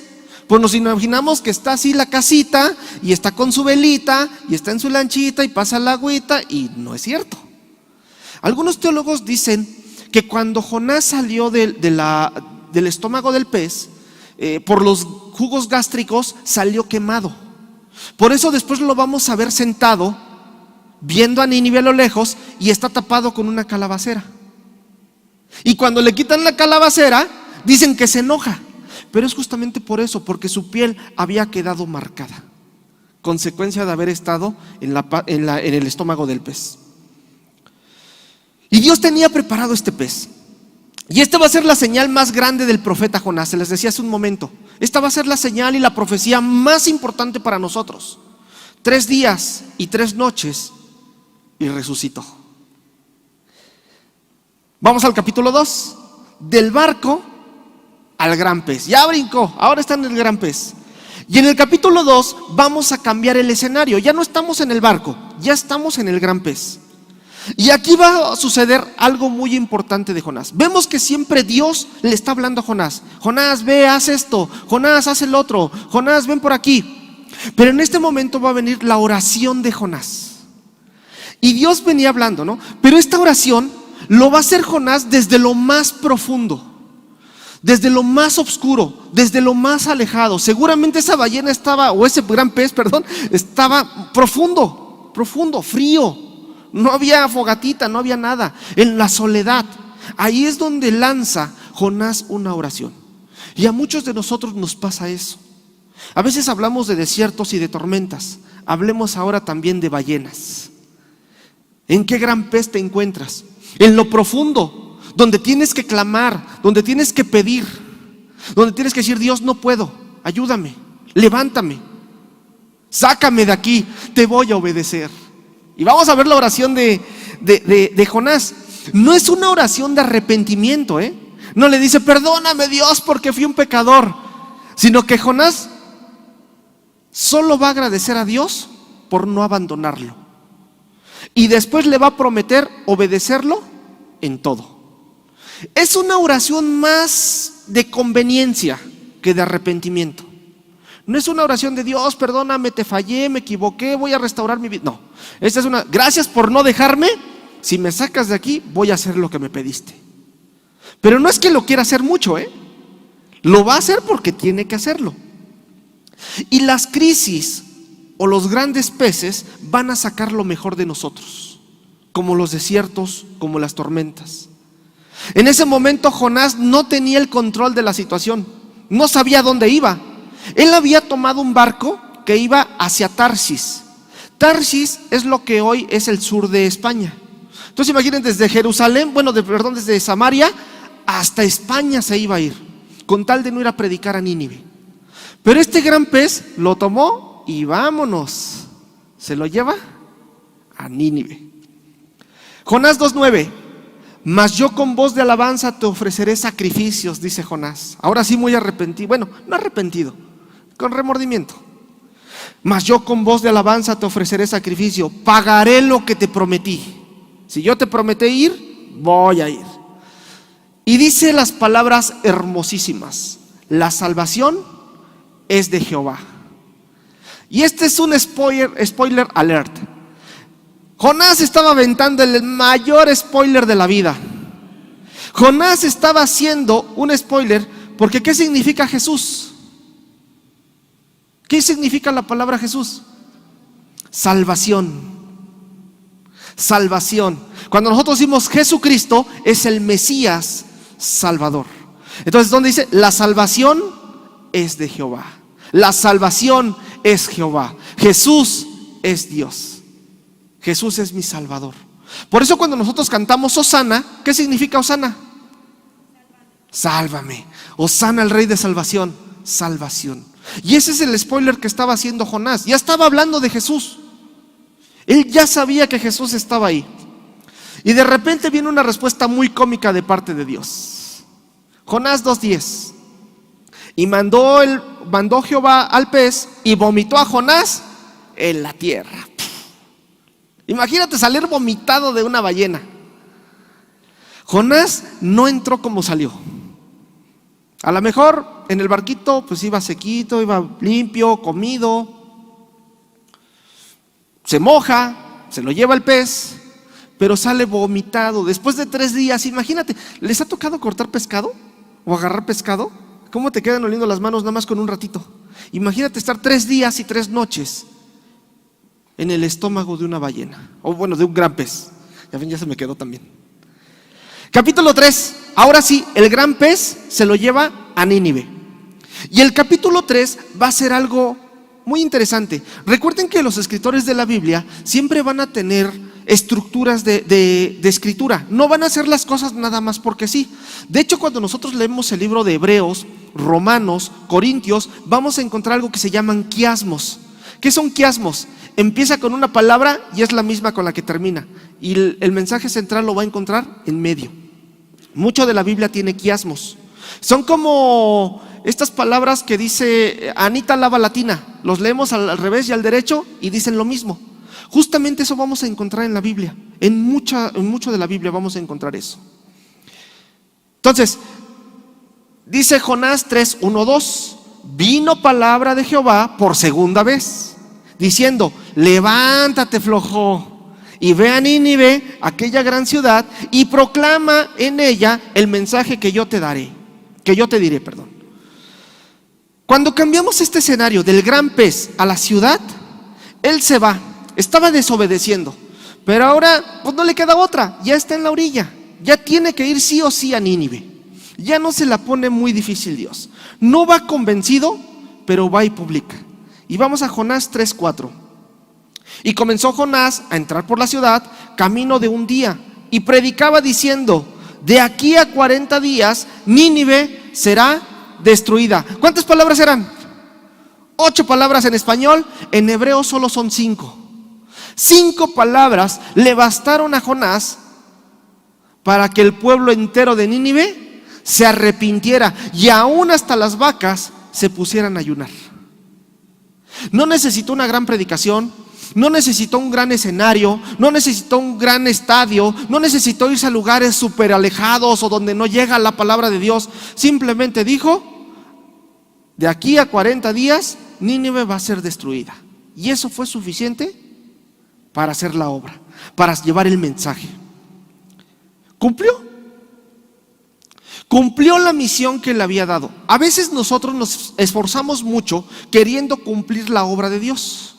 pues nos imaginamos que está así la casita y está con su velita y está en su lanchita y pasa la agüita, y no es cierto. Algunos teólogos dicen que cuando Jonás salió del estómago del pez, por los jugos gástricos salió quemado. Por eso después lo vamos a ver sentado, viendo a Nínive a lo lejos, y está tapado con una calabacera. Y cuando le quitan la calabacera, dicen que se enoja. Pero es justamente por eso, porque su piel había quedado marcada, consecuencia de haber estado en el estómago del pez. Y Dios tenía preparado este pez. Y esta va a ser la señal más grande del profeta Jonás. Se les decía hace un momento, esta va a ser la señal y la profecía más importante para nosotros. 3 días y 3 noches y resucitó. Vamos al capítulo 2. Del barco al gran pez. Ya brincó, ahora está en el gran pez. Y en el capítulo 2 vamos a cambiar el escenario. Ya no estamos en el barco, ya estamos en el gran pez. Y aquí va a suceder algo muy importante de Jonás. Vemos que siempre Dios le está hablando a Jonás. Jonás, ve, haz esto. Jonás, haz el otro. Jonás, ven por aquí. Pero en este momento va a venir la oración de Jonás. Y Dios venía hablando, ¿no? Pero esta oración lo va a hacer Jonás desde lo más profundo, desde lo más oscuro, desde lo más alejado. Seguramente esa ballena estaba, o ese gran pez, perdón, estaba profundo, frío. No había fogatita, no había nada. En la soledad. Ahí es donde lanza Jonás una oración. Y a muchos de nosotros nos pasa eso. A veces hablamos de desiertos y de tormentas. Hablemos ahora también de ballenas. ¿En qué gran pez te encuentras? En lo profundo, donde tienes que clamar, donde tienes que pedir, donde tienes que decir: Dios, no puedo, ayúdame, levántame, sácame de aquí, te voy a obedecer. Y vamos a ver la oración de Jonás. No es una oración de arrepentimiento, No le dice: perdóname, Dios, porque fui un pecador. Sino que Jonás solo va a agradecer a Dios por no abandonarlo. Y después le va a prometer obedecerlo en todo. Es una oración más de conveniencia que de arrepentimiento. No es una oración de: Dios, perdóname, te fallé, me equivoqué, voy a restaurar mi vida. No, esta es una: gracias por no dejarme, si me sacas de aquí voy a hacer lo que me pediste. Pero no es que lo quiera hacer mucho, lo va a hacer porque tiene que hacerlo. Y las crisis o los grandes peces van a sacar lo mejor de nosotros, como los desiertos, como las tormentas. En ese momento Jonás no tenía el control de la situación, no sabía dónde iba. Él había tomado un barco que iba hacia Tarsis. Tarsis es lo que hoy es el sur de España. Entonces imaginen, desde Jerusalén, desde Samaria hasta España se iba a ir, con tal de no ir a predicar a Nínive. Pero este gran pez lo tomó y vámonos, se lo lleva a Nínive. Jonás 2:9. Mas yo con voz de alabanza te ofreceré sacrificios, dice Jonás. Ahora sí muy arrepentido, bueno, no arrepentido, con remordimiento. Mas yo con voz de alabanza te ofreceré sacrificio, pagaré lo que te prometí. Si yo te prometí ir, voy a ir. Y dice las palabras hermosísimas: la salvación es de Jehová. Y este es un spoiler alert. Jonás estaba aventando el mayor spoiler de la vida. Jonás estaba haciendo un spoiler porque ¿qué significa Jesús? ¿Qué significa la palabra Jesús? Salvación. Salvación. Cuando nosotros decimos Jesucristo, es el Mesías Salvador. Entonces, ¿dónde dice? La salvación es de Jehová. La salvación es Jehová. Jesús es Dios. Jesús es mi Salvador. Por eso cuando nosotros cantamos Hosana, ¿qué significa Hosana? Sálvame. Hosana, el Rey de salvación. Salvación. Y ese es el spoiler que estaba haciendo Jonás. Ya estaba hablando de Jesús. Él ya sabía que Jesús estaba ahí. Y de repente viene una respuesta muy cómica de parte de Dios. Jonás 2:10. Y mandó Jehová al pez y vomitó a Jonás en la tierra. Imagínate salir vomitado de una ballena. Jonás no entró como salió. A lo mejor en el barquito pues iba sequito, iba limpio, comido. Se moja, se lo lleva el pez. pero sale vomitado. Después de 3 días, imagínate, ¿les ha tocado cortar pescado o agarrar pescado? ¿Cómo te quedan oliendo las manos nada más con un ratito? Imagínate estar 3 días y 3 noches en el estómago de una ballena, o bueno, de un gran pez. Ya se me quedó también. Capítulo 3, ahora sí, el gran pez se lo lleva a Nínive. Y el capítulo 3 va a ser algo muy interesante. Recuerden que los escritores de la Biblia siempre van a tener estructuras de escritura. No van a hacer las cosas nada más porque sí. De hecho, cuando nosotros leemos el libro de Hebreos, Romanos, Corintios, vamos a encontrar algo que se llaman quiasmos. ¿Qué son quiasmos? Empieza con una palabra y es la misma con la que termina. Y el mensaje central lo va a encontrar en medio. Mucho de la Biblia tiene quiasmos. Son como estas palabras que dice Anita Lava Latina. Los leemos al revés y al derecho y dicen lo mismo. Justamente eso vamos a encontrar en la Biblia. En mucho de la Biblia vamos a encontrar eso. Entonces, dice Jonás 3, 1, 2. Vino palabra de Jehová por segunda vez, diciendo: levántate, flojo, y ve a Nínive, aquella gran ciudad, y proclama en ella el mensaje que yo te diré. Cuando cambiamos este escenario del gran pez a la ciudad, él se va. Estaba desobedeciendo, pero ahora pues no le queda otra, ya está en la orilla, ya tiene que ir sí o sí a Nínive. Ya no se la pone muy difícil Dios. No va convencido, pero va y publica. Y vamos a Jonás 3:4. Y comenzó Jonás a entrar por la ciudad camino de un día, y predicaba diciendo: de aquí a 40 días Nínive será destruida. ¿Cuántas palabras eran? 8 palabras en español, en hebreo solo son 5. 5 palabras le bastaron a Jonás para que el pueblo entero de Nínive se arrepintiera, y aún hasta las vacas se pusieran a ayunar. No necesitó una gran predicación, no necesitó un gran escenario, no necesitó un gran estadio, no necesitó irse a lugares súper alejados o donde no llega la palabra de Dios. Simplemente dijo: de aquí a 40 días Nínive va a ser destruida. Y eso fue suficiente para hacer la obra, para llevar el mensaje. Cumplió la misión que le había dado. A veces nosotros nos esforzamos mucho queriendo cumplir la obra de Dios.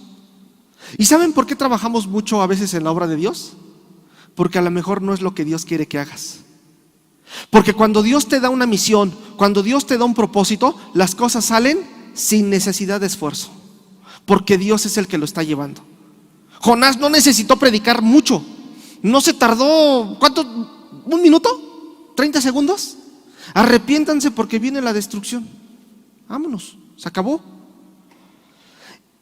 ¿Y saben por qué trabajamos mucho a veces en la obra de Dios? Porque a lo mejor no es lo que Dios quiere que hagas. Porque cuando Dios te da una misión, cuando Dios te da un propósito, las cosas salen sin necesidad de esfuerzo, porque Dios es el que lo está llevando. Jonás no necesitó predicar mucho. No se tardó, ¿cuánto? ¿1 minuto? ¿30 segundos? Arrepiéntanse porque viene la destrucción. Vámonos, se acabó.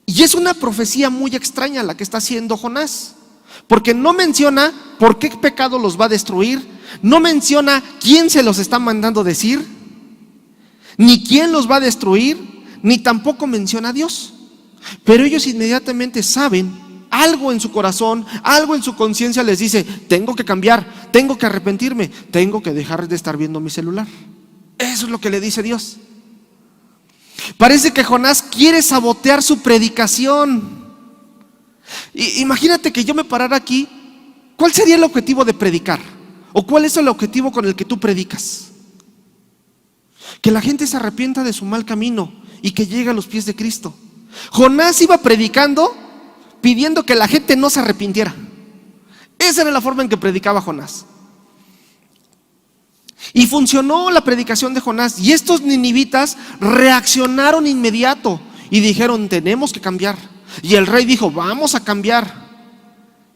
Y es una profecía muy extraña la que está haciendo Jonás, porque no menciona por qué pecado los va a destruir, no menciona quién se los está mandando decir, ni quién los va a destruir, ni tampoco menciona a Dios. Pero ellos inmediatamente saben, algo en su corazón, algo en su conciencia les dice: tengo que cambiar, tengo que arrepentirme, tengo que dejar de estar viendo mi celular. Eso es lo que le dice Dios. Parece que Jonás quiere sabotear su predicación. Imagínate que yo me parara aquí. ¿Cuál sería el objetivo de predicar? ¿O cuál es el objetivo con el que tú predicas? Que la gente se arrepienta de su mal camino y que llegue a los pies de Cristo. Jonás iba predicando pidiendo que la gente no se arrepintiera. Esa era la forma en que predicaba Jonás. Y funcionó la predicación de Jonás. Y estos ninivitas reaccionaron inmediato y dijeron: tenemos que cambiar. Y el rey dijo: vamos a cambiar.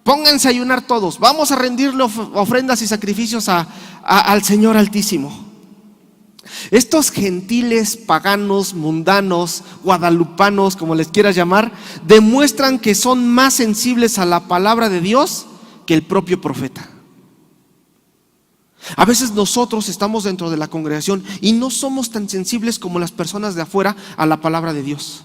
Pónganse a ayunar todos. Vamos a rendirle ofrendas y sacrificios al Señor Altísimo. Estos gentiles, paganos, mundanos, guadalupanos, como les quieras llamar, demuestran que son más sensibles a la palabra de Dios que el propio profeta. A veces nosotros estamos dentro de la congregación y no somos tan sensibles como las personas de afuera a la palabra de Dios.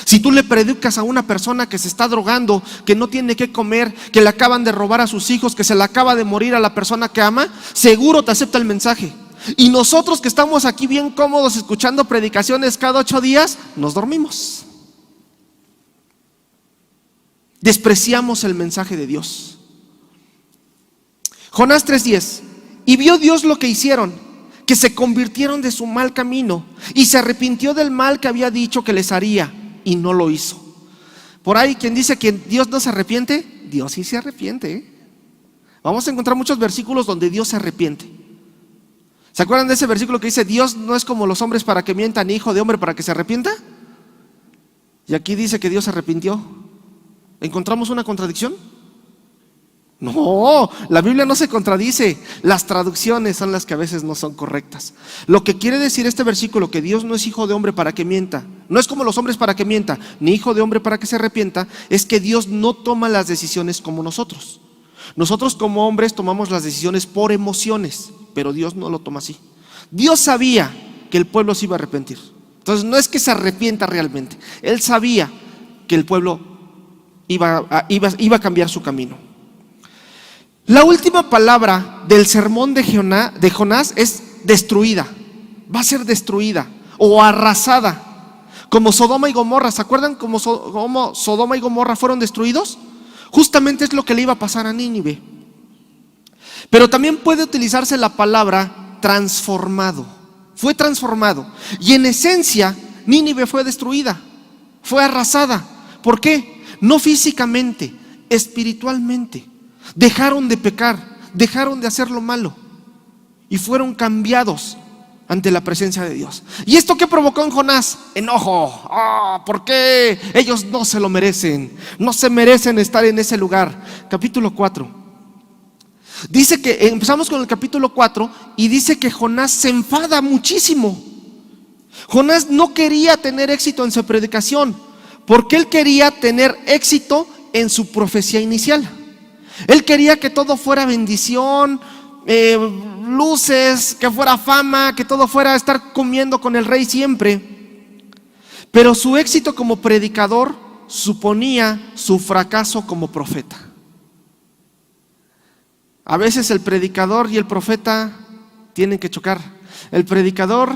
Si tú le predicas a una persona que se está drogando, que no tiene que comer, que le acaban de robar a sus hijos, que se le acaba de morir a la persona que ama, seguro te acepta el mensaje. Y nosotros que estamos aquí bien cómodos escuchando predicaciones cada 8 días, nos dormimos. Despreciamos el mensaje de Dios. Jonás 3:10. Y vio Dios lo que hicieron, que se convirtieron de su mal camino, y se arrepintió del mal que había dicho que les haría, y no lo hizo. Por ahí quien dice que Dios no se arrepiente, Dios sí se arrepiente, ¿eh? Vamos a encontrar muchos versículos donde Dios se arrepiente. ¿Se acuerdan de ese versículo que dice: Dios no es como los hombres para que mientan, ni hijo de hombre para que se arrepienta? Y aquí dice que Dios se arrepintió. ¿Encontramos una contradicción? No, la Biblia no se contradice. Las traducciones son las que a veces no son correctas. Lo que quiere decir este versículo, que Dios no es hijo de hombre para que mienta, no es como los hombres para que mienta, ni hijo de hombre para que se arrepienta, es que Dios no toma las decisiones como nosotros. Nosotros como hombres tomamos las decisiones por emociones, pero Dios no lo toma así. Dios sabía que el pueblo se iba a arrepentir. Entonces no es que se arrepienta realmente. Él sabía que el pueblo iba a cambiar su camino. La última palabra del sermón de Jonás es destruida. Va a ser destruida o arrasada, como Sodoma y Gomorra. ¿Se acuerdan cómo Sodoma y Gomorra fueron destruidos? Justamente es lo que le iba a pasar a Nínive. Pero también puede utilizarse la palabra transformado. Fue transformado. Y en esencia, Nínive fue destruida, fue arrasada. ¿Por qué? No físicamente, espiritualmente. Dejaron de pecar, dejaron de hacer lo malo y fueron cambiados ante la presencia de Dios. ¿Y esto qué provocó en Jonás? Enojo. ¿Por qué? Ellos no se lo merecen, no se merecen estar en ese lugar. Capítulo 4. Dice que empezamos con el capítulo 4 y dice que Jonás se enfada muchísimo. Jonás no quería tener éxito en su predicación, porque él quería tener éxito en su profecía inicial. Él quería que todo fuera bendición, luces, que fuera fama, que todo fuera estar comiendo con el rey siempre. Pero su éxito como predicador suponía su fracaso como profeta. A veces el predicador y el profeta tienen que chocar. El predicador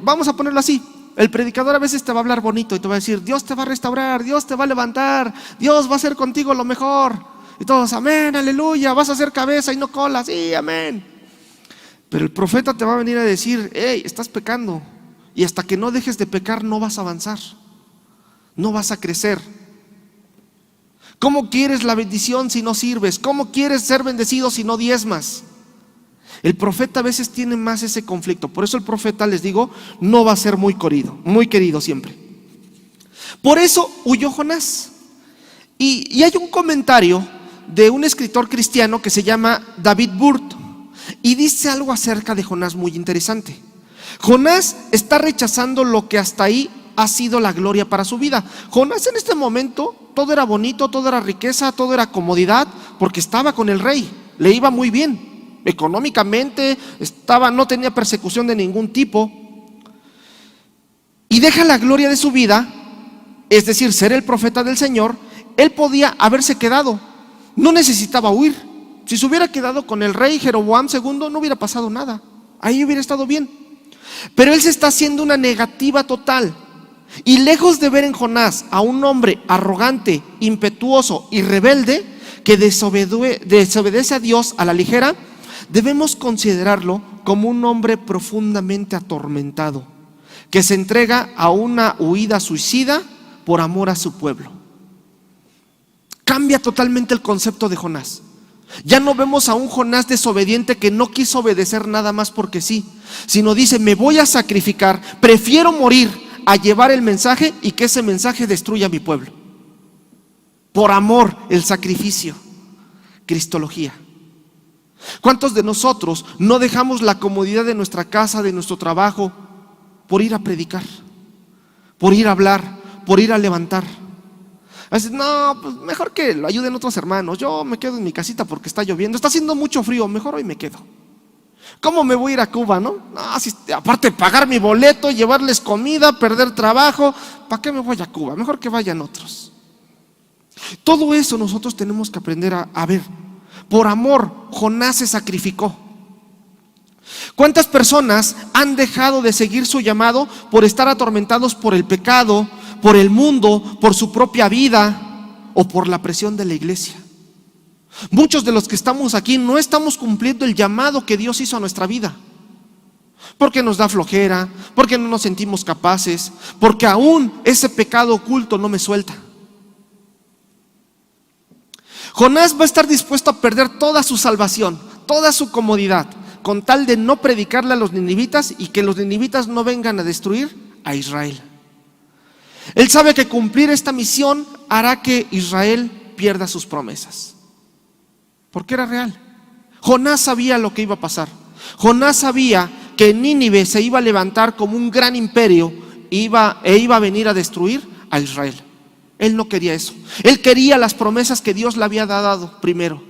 vamos a ponerlo así, el predicador a veces te va a hablar bonito y te va a decir: Dios te va a restaurar, Dios te va a levantar, Dios va a hacer contigo lo mejor. Y todos: amén, aleluya, vas a ser cabeza y no cola. Sí, amén. Pero el profeta te va a venir a decir: hey, estás pecando, y hasta que no dejes de pecar no vas a avanzar, no vas a crecer. ¿Cómo quieres la bendición si no sirves? ¿Cómo quieres ser bendecido si no diezmas? El profeta a veces tiene más ese conflicto. Por eso el profeta, les digo, no va a ser muy querido siempre. Por eso huyó Jonás. Y hay un comentario de un escritor cristiano que se llama David Burt, y dice algo acerca de Jonás muy interesante. Jonás está rechazando lo que hasta ahí ha sido la gloria para su vida. Jonás en este momento todo era bonito, todo era riqueza, todo era comodidad, porque estaba con el rey, le iba muy bien. Económicamente no tenía persecución de ningún tipo, y deja la gloria de su vida, es decir, ser el profeta del Señor. Él podía haberse quedado, no necesitaba huir. Si se hubiera quedado con el rey Jeroboam II, no hubiera pasado nada, ahí hubiera estado bien. Pero él se está haciendo una negativa total, y lejos de ver en Jonás a un hombre arrogante, impetuoso y rebelde que desobedece a Dios a la ligera, debemos considerarlo como un hombre profundamente atormentado, que se entrega a una huida suicida por amor a su pueblo. Cambia totalmente el concepto de Jonás. Ya no vemos a un Jonás desobediente que no quiso obedecer nada más porque sí, sino dice: me voy a sacrificar, prefiero morir a llevar el mensaje y que ese mensaje destruya a mi pueblo. Por amor, el sacrificio. Cristología. ¿Cuántos de nosotros no dejamos la comodidad de nuestra casa, de nuestro trabajo, por ir a predicar, por ir a hablar, por ir a levantar? A veces: no, pues mejor que lo ayuden otros hermanos, yo me quedo en mi casita porque está lloviendo, está haciendo mucho frío, mejor hoy me quedo. ¿Cómo me voy a ir a Cuba, no? No, si, aparte de pagar mi boleto, llevarles comida, perder trabajo, ¿para qué me voy a Cuba? Mejor que vayan otros. Todo eso nosotros tenemos que aprender a ver. Por amor, Jonás se sacrificó. ¿Cuántas personas han dejado de seguir su llamado por estar atormentados por el pecado, por el mundo, por su propia vida o por la presión de la iglesia? Muchos de los que estamos aquí no estamos cumpliendo el llamado que Dios hizo a nuestra vida, porque nos da flojera, porque no nos sentimos capaces, porque aún ese pecado oculto no me suelta. Jonás va a estar dispuesto a perder toda su salvación, toda su comodidad, con tal de no predicarle a los ninivitas y que los ninivitas no vengan a destruir a Israel. Él sabe que cumplir esta misión hará que Israel pierda sus promesas, porque era real. Jonás sabía lo que iba a pasar. Jonás sabía que Nínive se iba a levantar como un gran imperio e iba a venir a destruir a Israel. Él no quería eso. Él quería las promesas que Dios le había dado primero,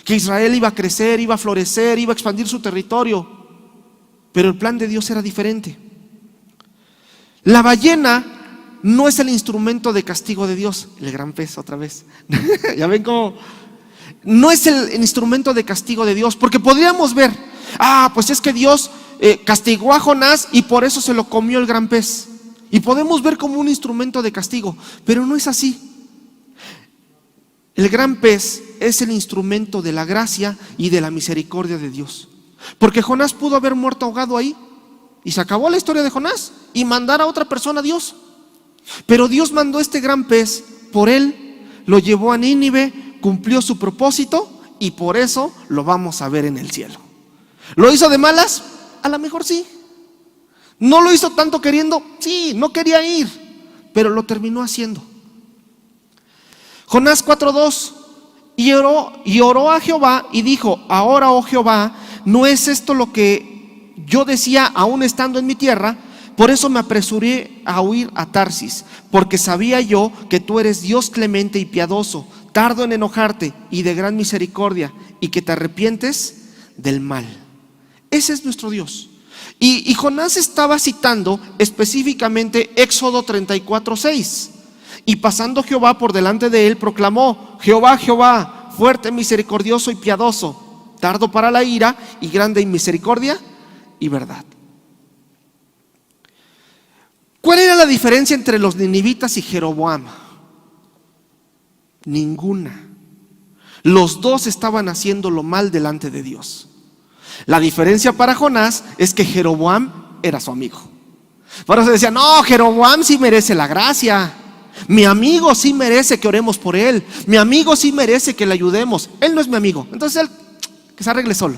que Israel iba a crecer, iba a florecer, iba a expandir su territorio. Pero el plan de Dios era diferente. La ballena no es el instrumento de castigo de Dios. El gran pez otra vez. Ya ven cómo no es el instrumento de castigo de Dios, porque podríamos ver, pues es que Dios castigó a Jonás y por eso se lo comió el gran pez, y podemos ver como un instrumento de castigo, pero no es así. El gran pez es el instrumento de la gracia y de la misericordia de Dios, porque Jonás pudo haber muerto ahogado ahí y se acabó la historia de Jonás y mandar a otra persona a Dios. Pero Dios mandó este gran pez por él, lo llevó a Nínive, cumplió su propósito y por eso lo vamos a ver en el cielo. ¿Lo hizo de malas? A lo mejor sí. ¿No lo hizo tanto queriendo? Sí, no quería ir, pero lo terminó haciendo. Jonás 4:2, y oró a Jehová y dijo: ahora, oh Jehová, ¿no es esto lo que yo decía aún estando en mi tierra? Por eso me apresuré a huir a Tarsis, porque sabía yo que tú eres Dios clemente y piadoso, tardo en enojarte y de gran misericordia, y que te arrepientes del mal. Ese es nuestro Dios. Y Jonás estaba citando específicamente Éxodo 34:6. Y pasando Jehová por delante de él, proclamó: Jehová, Jehová, fuerte, misericordioso y piadoso, tardo para la ira y grande en misericordia y verdad. ¿Cuál era la diferencia entre los ninivitas y Jeroboam? Ninguna. Los dos estaban haciendo lo mal delante de Dios. La diferencia para Jonás es que Jeroboam era su amigo. Por eso decía: no, Jeroboam sí merece la gracia. Mi amigo sí merece que oremos por él. Mi amigo sí merece que le ayudemos. Él no es mi amigo, entonces él que se arregle solo.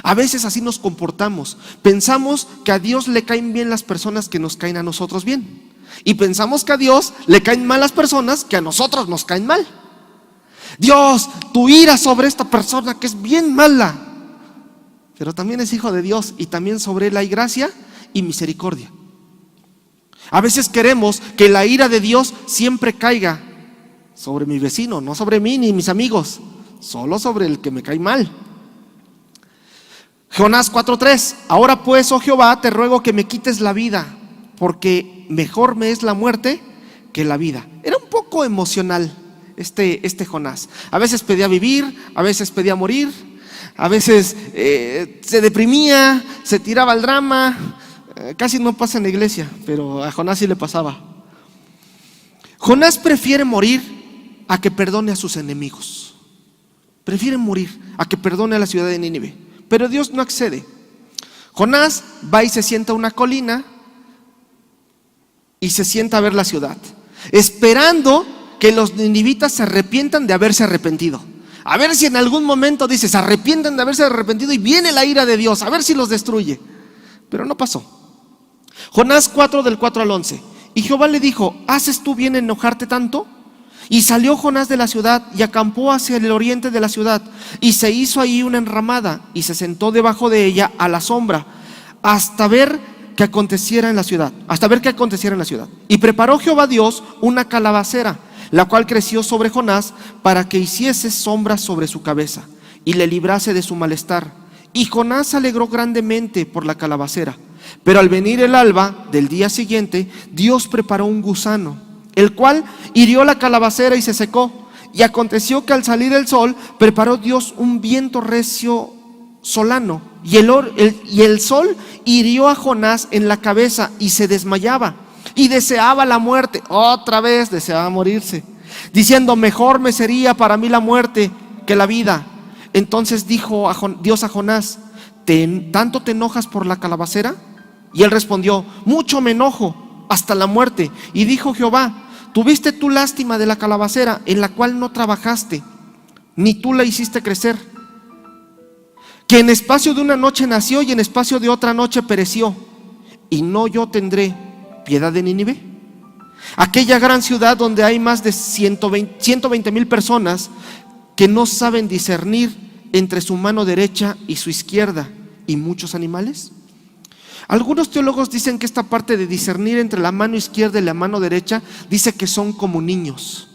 A veces así nos comportamos. Pensamos que a Dios le caen bien las personas que nos caen a nosotros bien, y pensamos que a Dios le caen mal las personas que a nosotros nos caen mal. Dios, tu ira sobre esta persona que es bien mala, pero también es hijo de Dios y también sobre él hay gracia y misericordia. A veces queremos que la ira de Dios siempre caiga sobre mi vecino, no sobre mí ni mis amigos, solo sobre el que me cae mal. Jonás 4:3, ahora pues, oh Jehová, te ruego que me quites la vida, porque mejor me es la muerte que la vida. Era un poco emocional este Jonás. A veces pedía vivir, a veces pedía morir, a veces se deprimía, se tiraba al drama. Casi no pasa en la iglesia, pero a Jonás sí le pasaba. Jonás prefiere morir a que perdone a sus enemigos. Prefiere morir a que perdone a la ciudad de Nínive. Pero Dios no accede. Jonás va y se sienta a una colina y se sienta a ver la ciudad, esperando que los ninivitas se arrepientan de haberse arrepentido. A ver si en algún momento dice: se arrepienten de haberse arrepentido y viene la ira de Dios, a ver si los destruye. Pero no pasó. Jonás 4 del 4 al 11. Y Jehová le dijo: ¿haces tú bien en enojarte tanto? Y salió Jonás de la ciudad y acampó hacia el oriente de la ciudad, y se hizo ahí una enramada y se sentó debajo de ella a la sombra hasta ver que aconteciera en la ciudad. Y preparó Jehová Dios una calabacera, la cual creció sobre Jonás para que hiciese sombra sobre su cabeza y le librase de su malestar. Y Jonás se alegró grandemente por la calabacera. Pero al venir el alba del día siguiente, Dios preparó un gusano, el cual hirió la calabacera y se secó. Y aconteció que al salir el sol, preparó Dios un viento recio solano, y el sol hirió a Jonás en la cabeza y se desmayaba y deseaba la muerte. Otra vez deseaba morirse. diciendo: mejor me sería para mí la muerte que la vida. Entonces dijo Dios a Jonás: ¿tanto te enojas por la calabacera? Y él respondió: mucho me enojo, hasta la muerte. Y dijo Jehová: ¿tuviste tú lástima de la calabacera, en la cual no trabajaste, ni tú la hiciste crecer, que en espacio de una noche nació y en espacio de otra noche pereció? ¿Y no yo tendré piedad de Nínive, aquella gran ciudad donde hay más de 120,000 personas que no saben discernir entre su mano derecha y su izquierda, y muchos animales? Algunos teólogos dicen que esta parte de discernir entre la mano izquierda y la mano derecha, dice que son como niños.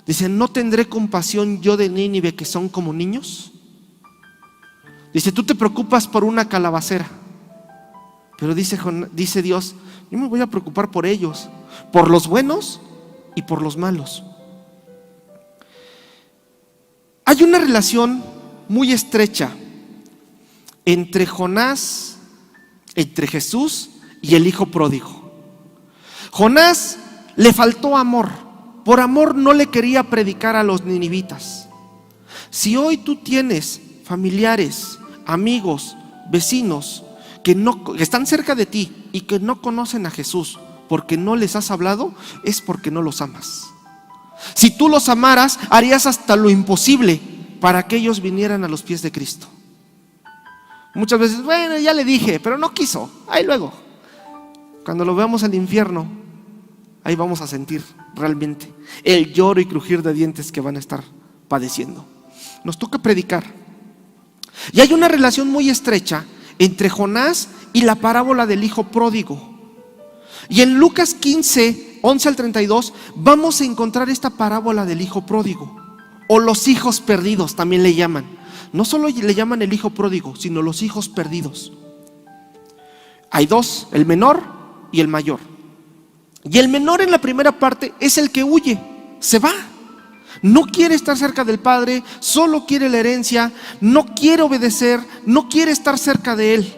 Dicen: ¿no tendré compasión yo de Nínive, que son como niños? Dice: tú te preocupas por una calabacera, pero dice Dios: yo me voy a preocupar por ellos, por los buenos y por los malos. Hay una relación muy estrecha entre Jonás, entre Jesús y el hijo pródigo. Jonás le faltó amor. Por amor no le quería predicar a los ninivitas. Si hoy tú tienes familiares, amigos, vecinos que están cerca de ti y que no conocen a Jesús porque no les has hablado, es porque no los amas. Si tú los amaras, harías hasta lo imposible para que ellos vinieran a los pies de Cristo. Muchas veces: bueno, ya le dije, pero no quiso. Ahí luego, cuando lo veamos al infierno, ahí vamos a sentir realmente el lloro y crujir de dientes que van a estar padeciendo. Nos toca predicar. Y hay una relación muy estrecha entre Jonás y la parábola del hijo pródigo. Y en Lucas 15, 11 al 32 vamos a encontrar esta parábola del hijo pródigo, o los hijos perdidos también le llaman. No solo le llaman el hijo pródigo, sino los hijos perdidos. Hay dos: el menor y el mayor. Y el menor en la primera parte es el que huye, se va. No quiere estar cerca del padre, solo quiere la herencia, no quiere obedecer, no quiere estar cerca de él.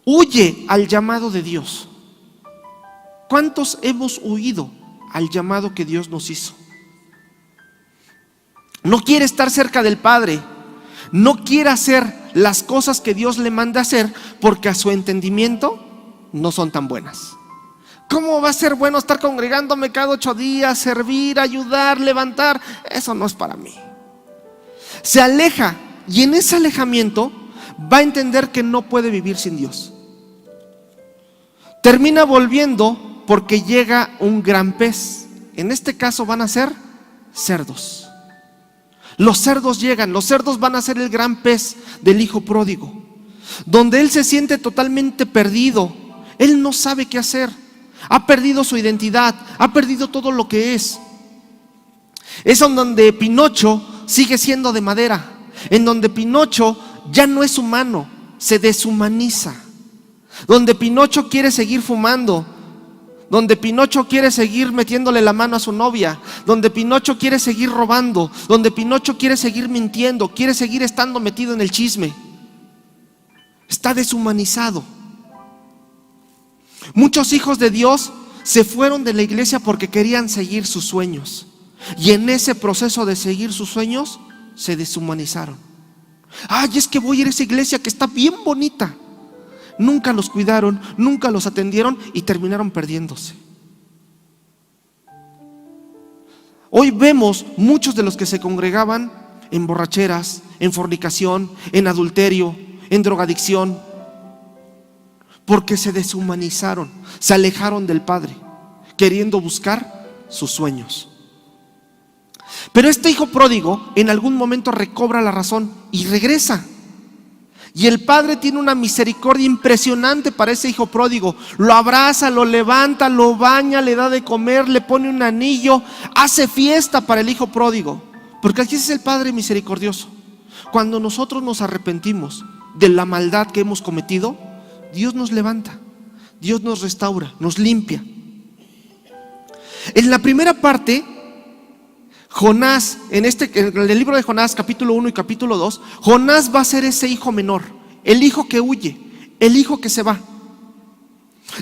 Huye al llamado de Dios. ¿Cuántos hemos huido al llamado que Dios nos hizo? No quiere estar cerca del Padre, no quiere hacer las cosas que Dios le manda hacer porque a su entendimiento no son tan buenas. ¿Cómo va a ser bueno estar congregándome cada 8 días, servir, ayudar, levantar? Eso no es para mí. Se aleja, y en ese alejamiento va a entender que no puede vivir sin Dios. Termina volviendo porque llega un gran pez. En este caso van a ser cerdos. Los cerdos llegan, los cerdos van a ser el gran pez del hijo pródigo, donde él se siente totalmente perdido. Él no sabe qué hacer. Ha perdido su identidad, ha perdido todo lo que es. Es en donde Pinocho sigue siendo de madera, en donde Pinocho ya no es humano, se deshumaniza, donde Pinocho quiere seguir fumando, donde Pinocho quiere seguir metiéndole la mano a su novia, donde Pinocho quiere seguir robando, donde Pinocho quiere seguir mintiendo, quiere seguir estando metido en el chisme. Está deshumanizado. Muchos hijos de Dios se fueron de la iglesia porque querían seguir sus sueños, y en ese proceso de seguir sus sueños se deshumanizaron. Ay, es que voy a ir a esa iglesia que está bien bonita. Nunca los cuidaron, nunca los atendieron y terminaron perdiéndose. Hoy vemos muchos de los que se congregaban en borracheras, en fornicación, en adulterio, en drogadicción, porque se deshumanizaron, se alejaron del Padre, queriendo buscar sus sueños. Pero este hijo pródigo en algún momento recobra la razón y regresa. Y el padre tiene una misericordia impresionante para ese hijo pródigo. Lo abraza, lo levanta, lo baña, le da de comer, le pone un anillo, hace fiesta para el hijo pródigo. Porque aquí es el Padre misericordioso. Cuando nosotros nos arrepentimos de la maldad que hemos cometido, Dios nos levanta, Dios nos restaura, nos limpia. En la primera parte, Jonás, en el libro de Jonás, capítulo 1 y capítulo 2, Jonás va a ser ese hijo menor, el hijo que huye, el hijo que se va.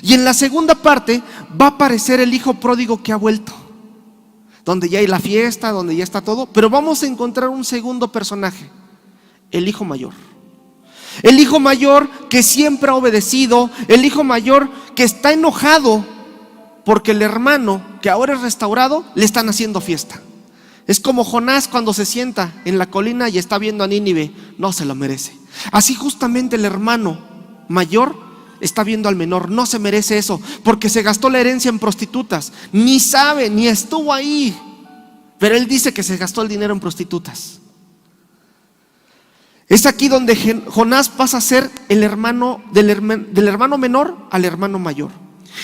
Y en la segunda parte va a aparecer el hijo pródigo que ha vuelto. donde ya hay la fiesta, donde ya está todo, pero vamos a encontrar un segundo personaje, el hijo mayor. El hijo mayor que siempre ha obedecido, el hijo mayor que está enojado porque el hermano que ahora es restaurado le están haciendo fiesta. Es como Jonás cuando se sienta en la colina y está viendo a Nínive, no se lo merece. Así justamente el hermano mayor está viendo al menor, no se merece eso, porque se gastó la herencia en prostitutas, ni sabe, ni estuvo ahí, pero él dice que se gastó el dinero en prostitutas. Es aquí donde Jonás pasa a ser el hermano del hermano menor al hermano mayor.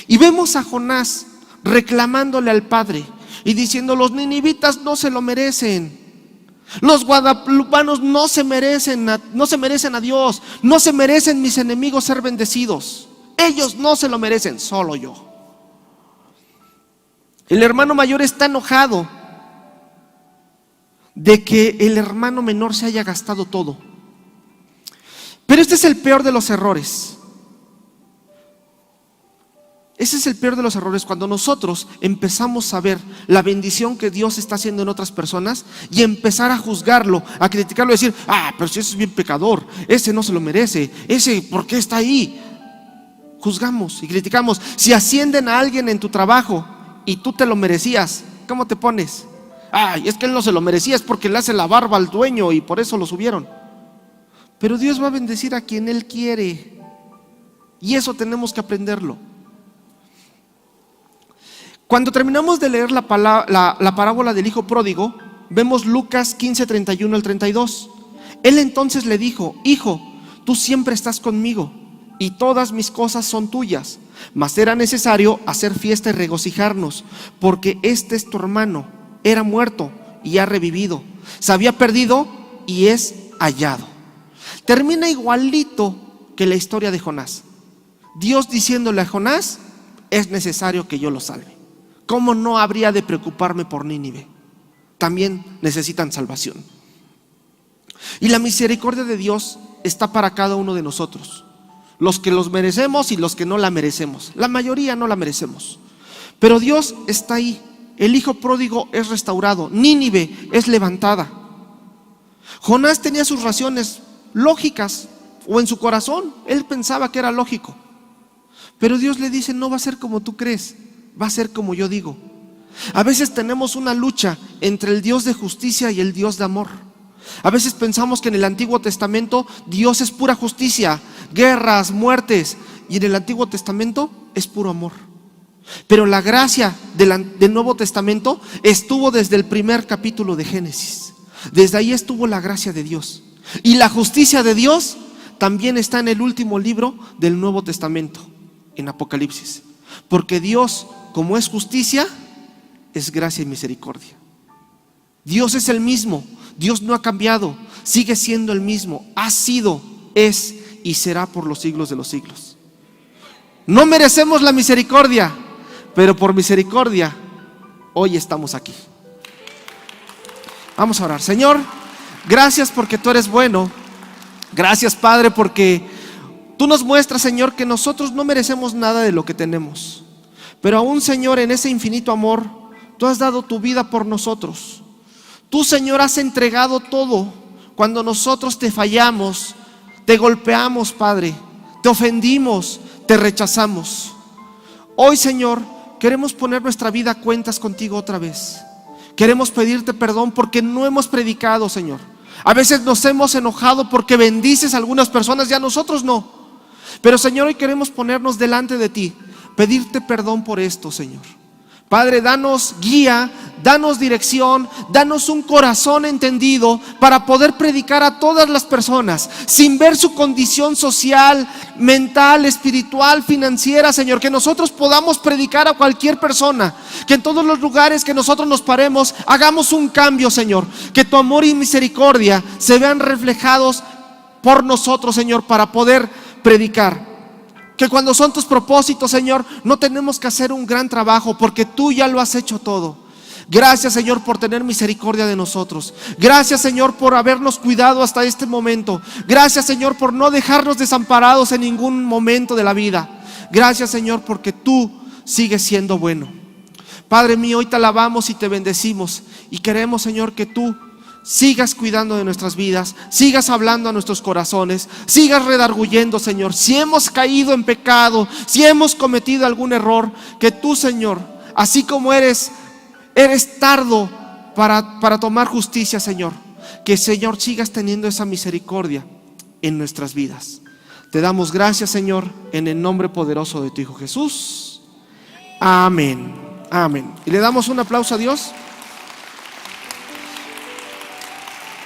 Y vemos a Jonás reclamándole al padre y diciendo: los ninivitas no se lo merecen, los guadalupanos no se merecen a Dios, no se merecen mis enemigos ser bendecidos, ellos no se lo merecen, solo yo. El hermano mayor está enojado de que el hermano menor se haya gastado todo. Pero este es el peor de los errores. Ese es el peor de los errores, cuando nosotros empezamos a ver la bendición que Dios está haciendo en otras personas y empezar a juzgarlo, a criticarlo, a decir: pero si ese es bien pecador, ese no se lo merece, ese ¿por qué está ahí? Juzgamos y criticamos. Si ascienden a alguien en tu trabajo y tú te lo merecías, ¿cómo te pones? Es que él no se lo merecía, es porque le hace la barba al dueño y por eso lo subieron. Pero Dios va a bendecir a quien Él quiere, y eso tenemos que aprenderlo. Cuando terminamos de leer la parábola del hijo pródigo, vemos Lucas 15, 31 al 32. Él entonces le dijo: hijo, tú siempre estás conmigo y todas mis cosas son tuyas, mas era necesario hacer fiesta y regocijarnos, porque este es tu hermano, era muerto y ha revivido, se había perdido y es hallado. Termina igualito que la historia de Jonás. Dios diciéndole a Jonás: es necesario que yo lo salve. ¿Cómo no habría de preocuparme por Nínive? También necesitan salvación. Y la misericordia de Dios está para cada uno de nosotros, los que los merecemos y los que no la merecemos. La mayoría no la merecemos, pero Dios está ahí. El hijo pródigo es restaurado, Nínive es levantada. Jonás tenía sus razones lógicas, o en su corazón él pensaba que era lógico, pero Dios le dice: no va a ser como tú crees, va a ser como yo digo. A veces tenemos una lucha entre el Dios de justicia y el Dios de amor. A veces pensamos que en el Antiguo Testamento Dios es pura justicia, guerras, muertes, y en el Antiguo Testamento es puro amor. Pero la gracia del Nuevo Testamento estuvo desde el primer capítulo de Génesis. Desde ahí estuvo la gracia de Dios. Y la justicia de Dios también está en el último libro del Nuevo Testamento, en Apocalipsis. Porque Dios, como es justicia, es gracia y misericordia. Dios es el mismo, Dios no ha cambiado, sigue siendo el mismo, ha sido, es y será por los siglos de los siglos. No merecemos la misericordia, pero por misericordia hoy estamos aquí. Vamos a orar. Señor, gracias porque tú eres bueno. Gracias, Padre, porque tú nos muestras, Señor, que nosotros no merecemos nada de lo que tenemos, pero aún, Señor, en ese infinito amor, tú has dado tu vida por nosotros. Tú, Señor, has entregado todo. Cuando nosotros te fallamos, te golpeamos, Padre, te ofendimos, te rechazamos. Hoy, Señor, queremos poner nuestra vida a cuentas contigo otra vez. Queremos pedirte perdón porque no hemos predicado, Señor. A veces nos hemos enojado porque bendices a algunas personas y a nosotros no. Pero, Señor, hoy queremos ponernos delante de ti, pedirte perdón por esto, Señor. Padre, danos guía, danos dirección, danos un corazón entendido para poder predicar a todas las personas sin ver su condición social, mental, espiritual, financiera, Señor. Que nosotros podamos predicar a cualquier persona, que en todos los lugares que nosotros nos paremos hagamos un cambio, Señor. Que tu amor y misericordia se vean reflejados por nosotros, Señor, para poder predicar. Que cuando son tus propósitos, Señor, no tenemos que hacer un gran trabajo porque tú ya lo has hecho todo. Gracias, Señor, por tener misericordia de nosotros. Gracias, Señor, por habernos cuidado hasta este momento. Gracias, Señor, por no dejarnos desamparados en ningún momento de la vida. Gracias, Señor, porque tú sigues siendo bueno. Padre mío, hoy te alabamos y te bendecimos y queremos, Señor, que tú sigas cuidando de nuestras vidas, sigas hablando a nuestros corazones, sigas redarguyendo, Señor. Si hemos caído en pecado, si hemos cometido algún error, que tú, Señor, así como eres tardo para tomar justicia, Señor, que, Señor, sigas teniendo esa misericordia en nuestras vidas. Te damos gracias, Señor, en el nombre poderoso de tu Hijo Jesús. Amén. Amén. Y le damos un aplauso a Dios.